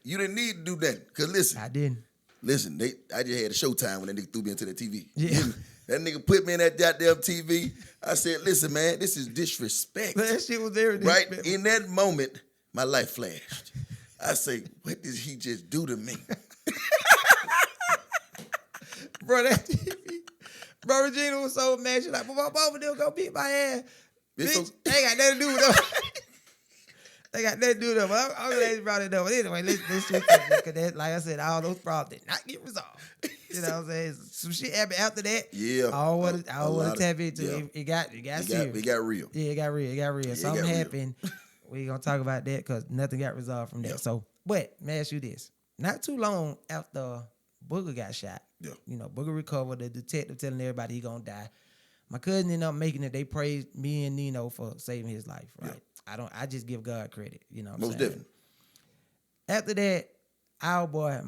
You didn't need to do that. Because listen. I didn't. Listen, I just had a showtime when that nigga threw me into the TV. Yeah. That nigga put me in that goddamn TV. I said, listen, man, this is disrespect. That shit was very disrespectful. Right? In that moment, my life flashed. I say, what did he just do to me? Bro, that TV. Bro, Regina was so mad. She like, but my mama didn't go beat my ass. Bitch, they ain't got nothing to do with them. They got nothing to do with them. I'm glad you brought it up. But anyway, let's switch it. Because like I said, all those problems did not get resolved. You know what I'm saying? Some shit happened after that. Yeah. I don't want to tap into it. It got serious. It got real. Yeah, it got real. Yeah, Something happened. We gonna talk about that because nothing got resolved from that. Yeah. So, but let me ask you this. Not too long after Booger got shot, you know, Booger recovered, the detective telling everybody he gonna die. My cousin ended up making it. They praised me and Nino for saving his life, right? Yeah. I just give God credit, you know what I'm saying? Most definitely. After that, our boy,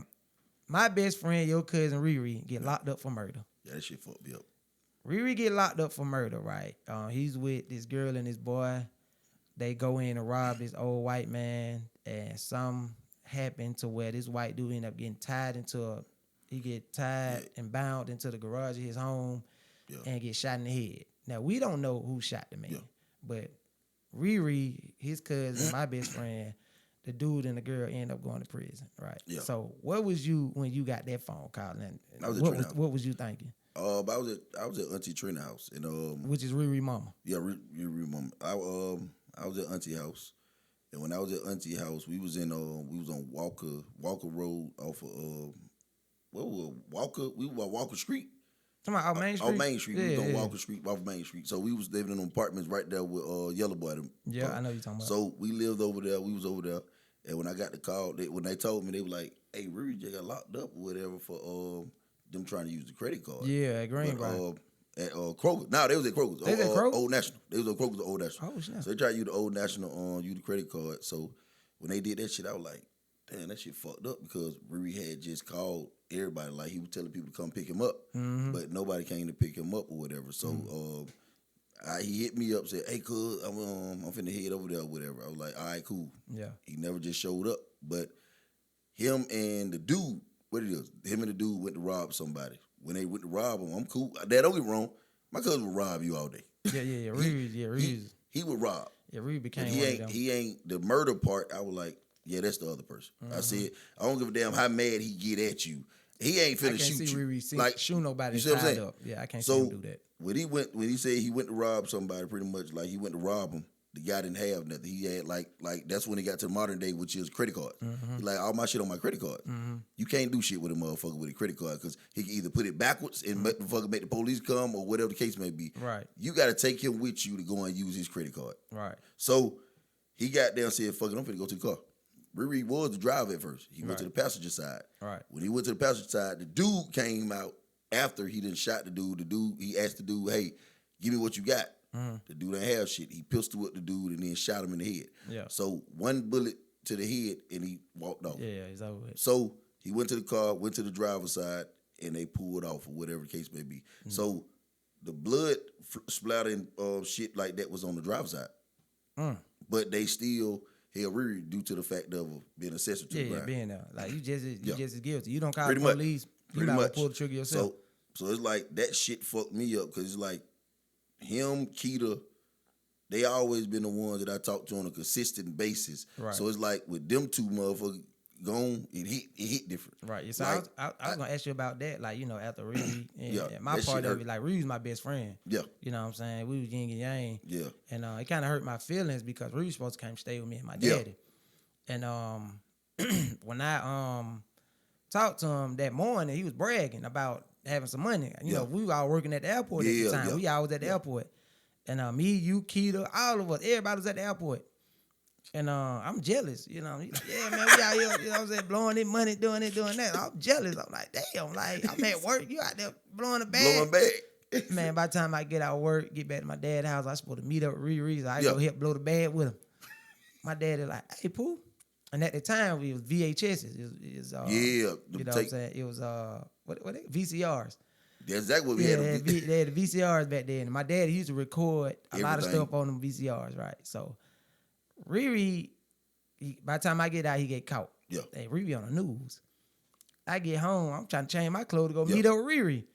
my best friend, your cousin Riri, get locked up for murder. Yeah, that shit fucked me up. Riri get locked up for murder, right? He's with this girl and this boy. They go in and rob this old white man, and some happened to where this white dude ended up getting tied and bound into the garage of his home and get shot in the head. Now, we don't know who shot the man, but Riri, his cousin, my best friend, the dude and the girl end up going to prison, right? Yeah. So, what was you when you got that phone call? And what was you thinking? I was at Auntie Trina's house, and which is Riri mama. Yeah, Riri mama. I was at Auntie house, and when I was at Auntie house, we was on Walker Road off of Walker. We were on Walker Street. Talking about Main Street. Main Street. We was on Walker Street, off Main Street. So we was living in apartments right there with Yellow Boy. I know you're talking about. So we lived over there. We was over there, and when I got the call, when they told me, they were like, "Hey, Riri just got locked up or whatever for them trying to use the credit card." Yeah, at Greenbrier. At Kroger. No, they was at Kroger's. They was at Kroger? Old National. They was at Kroger's Old National. Oh, shit. So they tried to use the Old National use the credit card. So when they did that shit, I was like, damn, that shit fucked up because Riri had just called everybody. Like, he was telling people to come pick him up, but nobody came to pick him up or whatever. So he hit me up, said, "Hey, cuz, I'm finna head over there or whatever." I was like, all right, cool. Yeah. He never just showed up. But him and the dude, him and the dude went to rob somebody. When they went to rob him, I'm cool. Dad, don't get me wrong. My cousin would rob you all day. Yeah. Riri. He would rob. Yeah, Riri became he ain't the murder part. I was like, yeah, that's the other person. I said, I don't give a damn how mad he get at you. He ain't finna shoot you. Riri shoot nobody tied up. Yeah, I can't see him do that. When he said he went to rob somebody, pretty much like he went to rob him, the guy didn't have nothing. He had like that's when he got to the modern day, which is credit cards. He like all my shit on my credit card. You can't do shit with a motherfucker with a credit card because he can either put it backwards and make the police come or whatever the case may be. Right. You got to take him with you to go and use his credit card. Right. So he got there and said, "Fuck it, I'm finna go to the car." Riri was the driver at first. He went to the passenger side. Right. When he went to the passenger side, the dude came out after he done shot the dude. He asked the dude, "Hey, give me what you got." The dude ain't have shit. He pistol whipped the dude and then shot him in the head. Yeah. So one bullet to the head and he walked off. Yeah, he's over it. So he went to the car, went to the driver's side, and they pulled off or whatever the case may be. So the blood splattering shit like that was on the driver's side. But they still held Riri due to the fact of being accessory to the crime. Being there. Like you just as guilty. You don't call Pretty the police. You Pretty might much. pull the trigger yourself. So it's like that shit fucked me up because it's like him, Guttah, they always been the ones that I talk to on a consistent basis. Right. So it's like with them two motherfuckers gone, it hit different. Right. So like, I was gonna ask you about that. Like, you know, after Riri and my that part shit of hurt. it, like Riri's my best friend. Yeah. You know what I'm saying? We was yin and yang. Yeah. And it kind of hurt my feelings because Riri was supposed to come stay with me and my Yeah. daddy. And when I talked to him that morning, he was bragging about having some money. You know, we were all working at the airport at the time. We all was at the airport. And me, you, Guttah, all of us, everybody was at the airport. And I'm jealous, you know. He's like, yeah, man, we out here, you know what I'm saying, blowing it money, doing that. I'm jealous. I'm like, damn, like, I'm at work. You out there blowing a bag. Blowing bag. Man, by the time I get out of work, get back to my dad's house, I supposed to meet up with Riri. So I go help blow the bag with him. My daddy like, hey, Pooh. And at the time, it was VHSs. It was you know what I'm saying? It was, what VCRs. That's exactly what we had. They had the VCRs back then. And my daddy used to record a lot of Everything. stuff on them VCRs, right? So Riri, by the time I get out, he get caught. Yeah. Hey, Riri on the news. I get home, I'm trying to change my clothes to go meet up with Riri.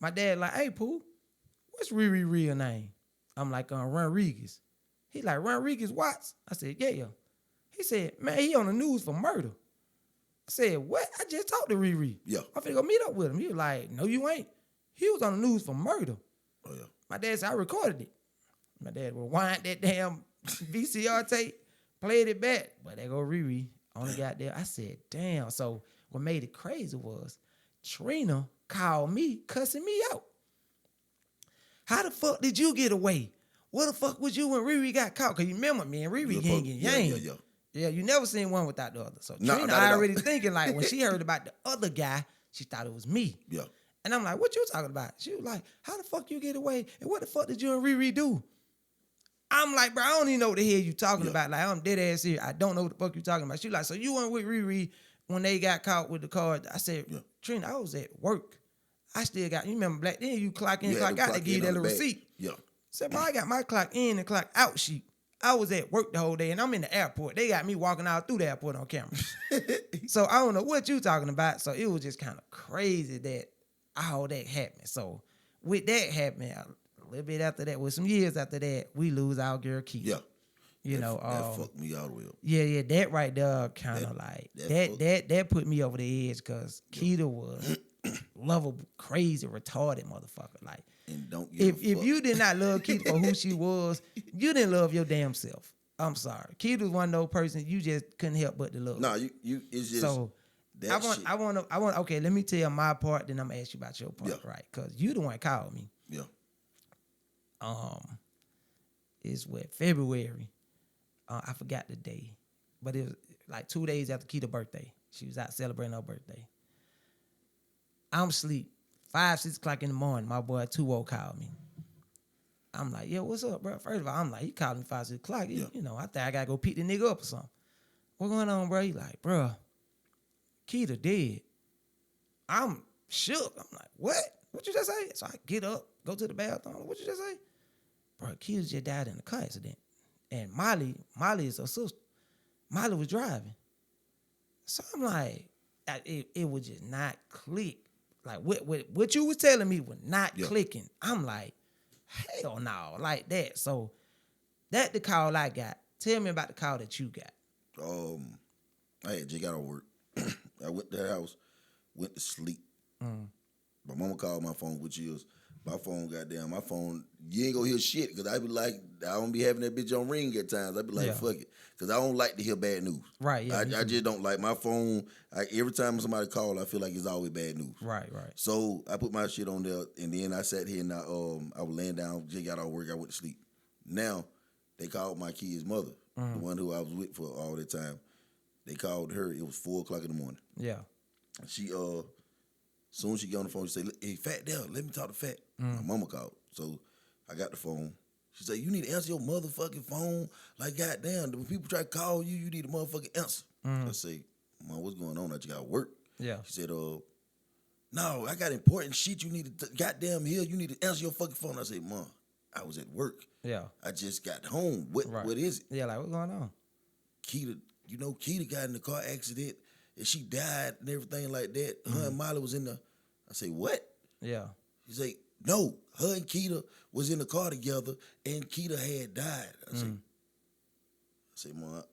My dad like, hey, Pooh, what's Riri real name? I'm like, Rodriguez. He like, Rodriguez Watts? I said, yeah. He said, man, he on the news for murder. I said, what? I just talked to Riri. Yeah. I'm finna go meet up with him. He was like, no, you ain't. He was on the news for murder. Oh, yeah. My dad said, I recorded it. My dad rewind that damn VCR tape, played it back. But there go Riri. Only got there. I said, damn. So what made it crazy was Trina called me, cussing me out. How the fuck did you get away? Where the fuck was you when Riri got caught? Because you remember me and Riri yin and yang. Yeah, you never seen one without the other. So Trina already thinking like when she heard about the other guy, she thought it was me. Yeah. And I'm like, what you talking about? She was like, how the fuck you get away? And what the fuck did you and Riri do? I'm like, bro, I don't even know what the hell you talking about. Like, I'm dead ass here. I don't know what the fuck you talking about. She like, so you went with Riri when they got caught with the car? I said, Trina, I was at work. I still got, you remember back then you clock in, clock out, they give you that little receipt. Yeah. I said, bro, I got my clock in and clock out sheet. I was at work the whole day and I'm in the airport. They got me walking out through the airport on camera. So I don't know what you talking about. So it was just kind of crazy that all that happened. So with that happening, a little bit after that, with some years after that, we lose our girl Guttah. Yeah. You know, that fucked me all the way up. Yeah, that right there kind of like that put me over the edge because Guttah was lovable, crazy, retarded motherfucker. Like, and don't give if you did not love Guttah for who she was, you didn't love your damn self. I'm sorry. Guttah was one of those persons you just couldn't help but to love. No, you it's just so. I want. Okay, let me tell you my part. Then I'm gonna ask you about your part, right? Because you the one called me. Yeah. It's what, February. I forgot the day, but it was like 2 days after Guttah's birthday. She was out celebrating her birthday. I'm asleep. 5, 6 o'clock in the morning. My boy J.2.O called me. I'm like, yo, what's up, bro? First of all, I'm like, he called me 5, 6 o'clock. You know, I think I gotta go pick the nigga up or something. What going on, bro? He like, bro, Guttah dead. I'm shook. I'm like, what? What you just say? So I get up, go to the bathroom. What you just say? Bro, Guttah just died in a car accident. And Molly is her sister. Molly was driving. So I'm like, it would just not click. Like, what you was telling me was not clicking. I'm like, hell no, like that. So that the call I got. Tell me about the call that you got. I had just got off work. I went to the house, went to sleep. My mama called my phone, which is My phone, goddamn, you ain't gonna hear shit because I be like, I don't be having that bitch on ring at times. I be like, fuck it, because I don't like to hear bad news. Right. Yeah. I just don't like my phone. Every time somebody call, I feel like it's always bad news. Right. So I put my shit on there, and then I sat here and I was laying down, just got off work, I went to sleep. Now they called my kid's mother, the one who I was with for all that time. They called her. It was 4:00 in the morning. Yeah. She soon as she get on the phone, she said, "Hey, Fat Dell, let me talk to Fat." My mama called. So I got the phone. She said, "You need to answer your motherfucking phone. Like, goddamn, when people try to call you, you need a motherfucking answer." I say, "Mom, what's going on? I just got work." Yeah. She said, "No, I got important shit you need to goddamn here. You need to answer your fucking phone." I said, "Mom, I was at work. Yeah. I just got home. What is it?" Yeah, like, what's going on? Keita got in the car accident and she died and everything like that. Her and Molly was in the. I say, "What?" Yeah. She say, "No, her and Keita was in the car together and Keita had died." I say, "Mom,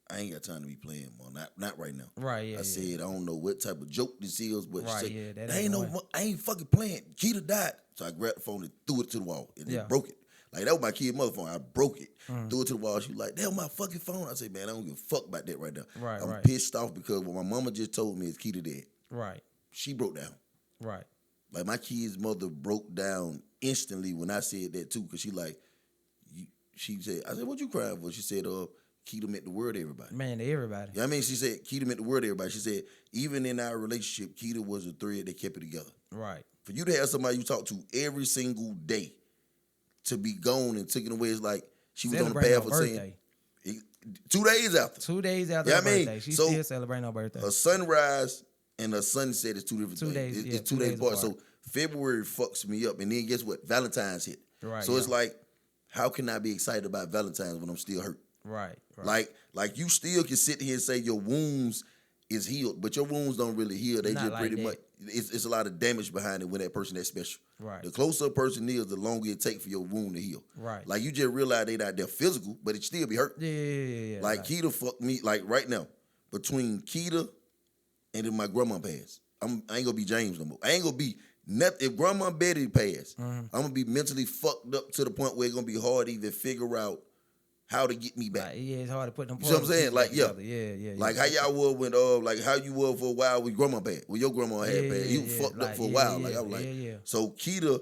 I ain't got time to be playing, Mom. Not right now." Right, yeah. I said, "I don't know what type of joke this is, but Right, she said, yeah, I ain't fucking playing. Keita died." So I grabbed the phone and threw it to the wall and just broke it. Like, that was my kid's mother phone. I broke it, threw it to the wall. She was like, "That was my fucking phone." I said, "Man, I don't give a fuck about that right now." I'm pissed off because what my mama just told me is Keita dead. Right. She broke down. Right. Like, my kid's mother broke down instantly when I said that too, because she said, I said, "What you crying for?" She said, Keita meant the word to everybody. Man, to everybody. Yeah, I mean, she said Keita meant the word to everybody. She said, even in our relationship, Keita was a thread that kept it together. Right. For you to have somebody you talk to every single day to be gone and taken away, it's like she was on the path of saying 2 days after. 2 days after her birthday. She's still celebrating her birthday. A sunrise and a sunset is two different things. 2 days. It's 2 days apart. So February fucks me up. And then guess what? Valentine's hit. Right. So it's like, how can I be excited about Valentine's when I'm still hurt? Right. Like you still can sit here and say your wounds is healed, but your wounds don't really heal. They just pretty much, it's a lot of damage behind it when that person that special. Right. The closer a person is, the longer it takes for your wound to heal. Right. Like, you just realize they not there physical, but it still be hurt. Yeah. Like, Keita fucked me, like, right now, between Keita and then my grandma passed, I ain't gonna be James no more. I ain't gonna be nothing. If Grandma Betty passed, I'm gonna be mentally fucked up to the point where it's gonna be hard to even figure out how to get me back. Like, yeah, it's hard to put them. You know what I'm saying? Like, together. Like, how y'all were when like how you were for a while with Grandma passed, when your grandma had passed. You fucked up for a while. Like, I was like, so Keita,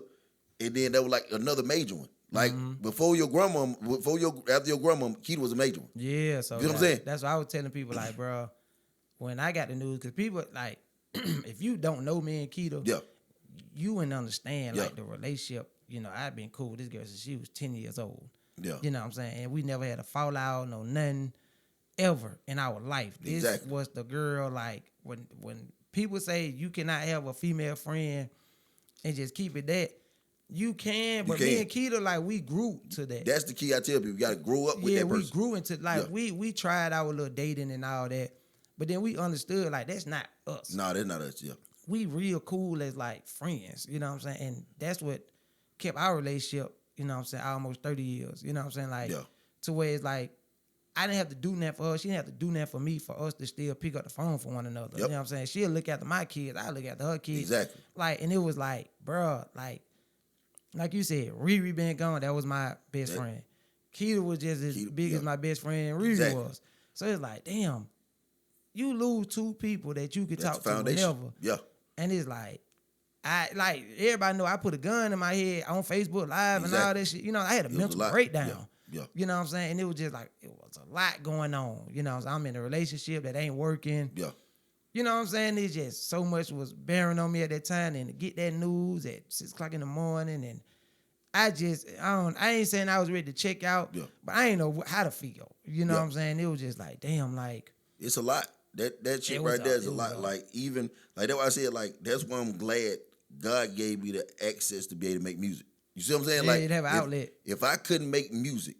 and then that was like another major one. Like, after your grandma, Keita was a major one. Yeah, so you know what I'm saying? That's what I was telling people, like, bro, when I got the news, because people, like, if you don't know me and Keita, you wouldn't understand, like, the relationship. You know, I've been cool with this girl since she was 10 years old. Yeah. You know what I'm saying? And we never had a fallout, no nothing ever in our life. This was the girl, like, when people say you cannot have a female friend and just keep it that, you can, but me and Keita, like, we grew to that. That's the key I tell people. You got to grow up with that person. We grew into, like, we tried our little dating and all that, but then we understood, like, that's not us. No, that's not us, We real cool as, like, friends, you know what I'm saying? And that's what kept our relationship, you know what I'm saying, almost 30 years, you know what I'm saying? Like, to where it's like, I didn't have to do nothing for her. She didn't have to do nothing for me for us to still pick up the phone for one another. You know what I'm saying? She'll look after my kids. I look after her kids. Exactly. Like, and it was like, bruh, like you said, Riri been gone. That was my best friend. Keita was just as big as my best friend Riri was. So it's like, damn, you lose two people that you could talk to whenever. Yeah. And it's like, everybody know I put a gun in my head on Facebook Live and all that shit. You know, I had a mental breakdown. Yeah. You know what I'm saying? And it was just like, it was a lot going on. You know, I'm in a relationship that ain't working. Yeah. You know what I'm saying? It's just so much was bearing on me at that time. And to get that news at 6 o'clock in the morning, and I ain't saying I was ready to check out, but I ain't know how to feel. You know what I'm saying? It was just like, damn, like. It's a lot. That shit right there is a lot. Like, even, like, that's why I said, like, that's why I'm glad God gave me the access to be able to make music. You see what I'm saying? Yeah, like, you'd have an outlet. If I couldn't make music,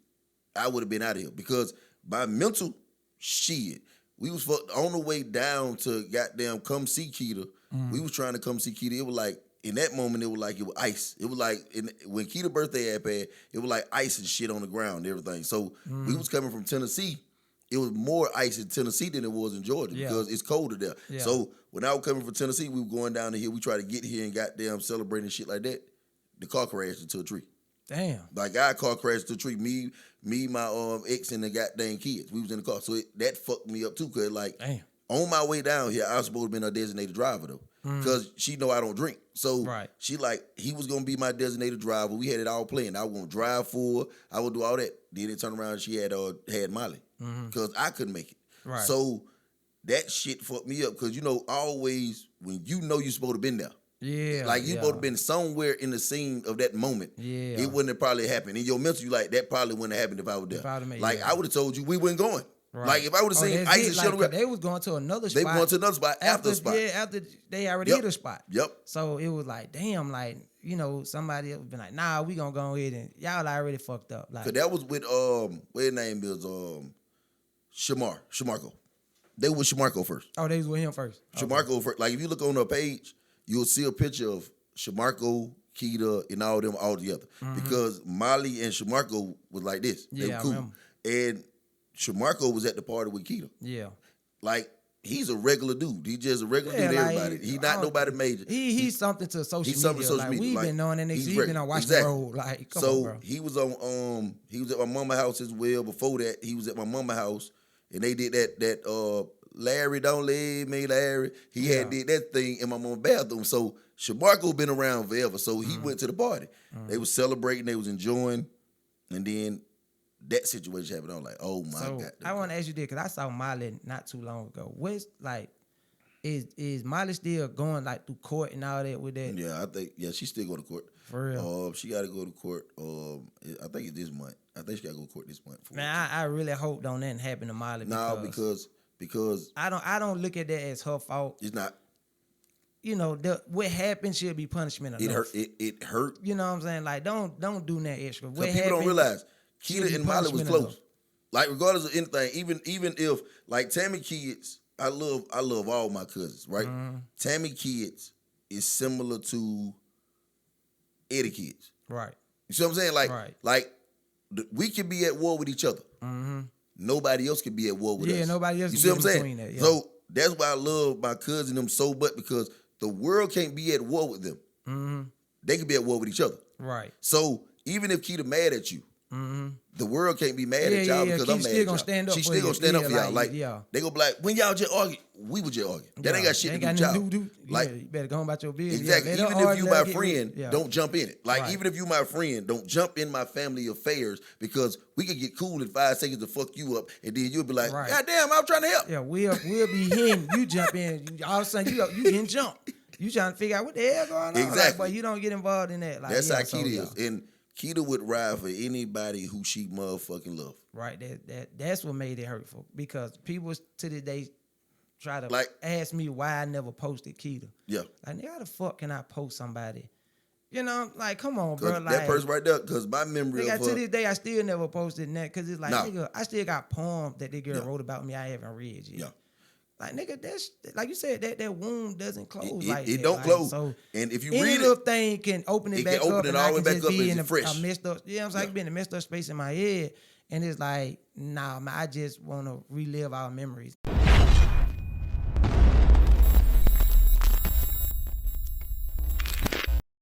I would have been out of here. Because my mental shit, we was on the way down to goddamn come see Keita. We was trying to come see Keita. It was like, in that moment, it was like it was ice. It was like, when Keita's birthday had passed, it was like ice and shit on the ground and everything. So we was coming from Tennessee it was more ice in Tennessee than it was in Georgia because it's colder there. Yeah. So when I was coming from Tennessee, we were going down the hill. We tried to get here and goddamn celebrating shit like that. The car crashed into a tree. Damn. Like our car crashed into a tree. Me, my ex, and the goddamn kids. We was in the car, so that fucked me up too. Cause like on my way down here, I was supposed to be her designated driver though, because she know I don't drink. So she like he was gonna be my designated driver. We had it all planned. I was gonna drive for her. I would do all that. Then it turned around and she had Molly because I couldn't make it. Right. So that shit fucked me up because always when you're supposed to been there. Yeah. Like you supposed to been somewhere in the scene of that moment. Yeah. It wouldn't have probably happened. In your mental, you like that probably wouldn't have happened if I was there. I would have told you we weren't going. Right. Like if I would have seen ice and shit around. They was going to another spot. They were going to another spot after the spot. Yeah, after they already hit a spot. Yep. So it was like, damn, like, somebody else would be like, nah, we gonna go ahead and y'all already fucked up. Like, cause that was with what his name is Shamarko. They was Shamarko first. Oh, they was with him first. Shamarko first. Like if you look on her page, you'll see a picture of Shamarko, Guttah, and all them all together. Because Molly and Shamarko was like this. They were cool. And Shamarko was at the party with Guttah. Yeah. Like, he's a regular dude. He's just a regular dude to everybody. He's not nobody major. He's something to social media. Like, we've been knowing that nigga. He's been on Watch the Road. Like, come on, bro. He was on he was at my mama's house as well. Before that, he was at my mama's house. And they did that Larry, don't leave me, Larry. He had did that thing in my mama's bathroom. So Shamarko been around forever. So he went to the party. They was celebrating, they was enjoying, and then that situation happened. I was like, oh my God. I want to ask you this, because I saw Molly not too long ago. What's like, is Molly still going like through court and all that with that? Yeah, I think, she's still going to court. For real? She got to go to court. I think it's this month. I think she got to go to court this month. Man, I really hope don't nothing happen to Molly. Because I don't look at that as her fault. It's not. What happened should be punishment enough. It hurt. You know what I'm saying? Like, don't do that extra. What people don't realize, Guttah and Molly was close. Enough. Like, regardless of anything, even if like Tammy kids, I love all my cousins, right? Tammy kids is similar to Eddie kids. Right. You see what I'm saying? Like we can be at war with each other. Nobody else can be at war with us. Yeah, nobody else. You see what I'm saying? That, yeah. So that's why I love my cousin them so much, because the world can't be at war with them. They can be at war with each other. Right. So even if Guttah mad at you, the world can't be mad at y'all because I'm mad at y'all. She's still gonna stand up for y'all. Like, they gonna be like, when y'all just argue, we would just argue. That ain't got shit to do with y'all. Like, you better go on about your business. Exactly. Even if you my friend, don't jump in it. Like, even if you my friend, don't jump in my family affairs, because we could get cool in 5 seconds to fuck you up, and then you'll be like, God damn, I'm trying to help. Yeah, we'll be hitting. You jump in. All of a sudden, you getting jumped. You trying to figure out what the hell going on. Exactly. Like, but you don't get involved in that. Like, that's how Guttah is. And Guttah would ride for anybody who she motherfucking love. Right. That's what made it hurtful, because people to this day try to ask me why I never posted Guttah. Yeah. Like, nigga, how the fuck can I post somebody? Like, come on, bro. Like, that person right there, because my memory of her, to this day, I still never posted that, because it's like, nigga, I still got poems that the girl wrote about me I haven't read yet. Yeah. Like, nigga, that's, like you said, that wound doesn't close it don't close. So, and if you read it, any little thing can open it back up, and I can just be in fresh. a messed up, I'm like, be in a messed up space in my head, and it's like, nah, man, I just want to relive our memories.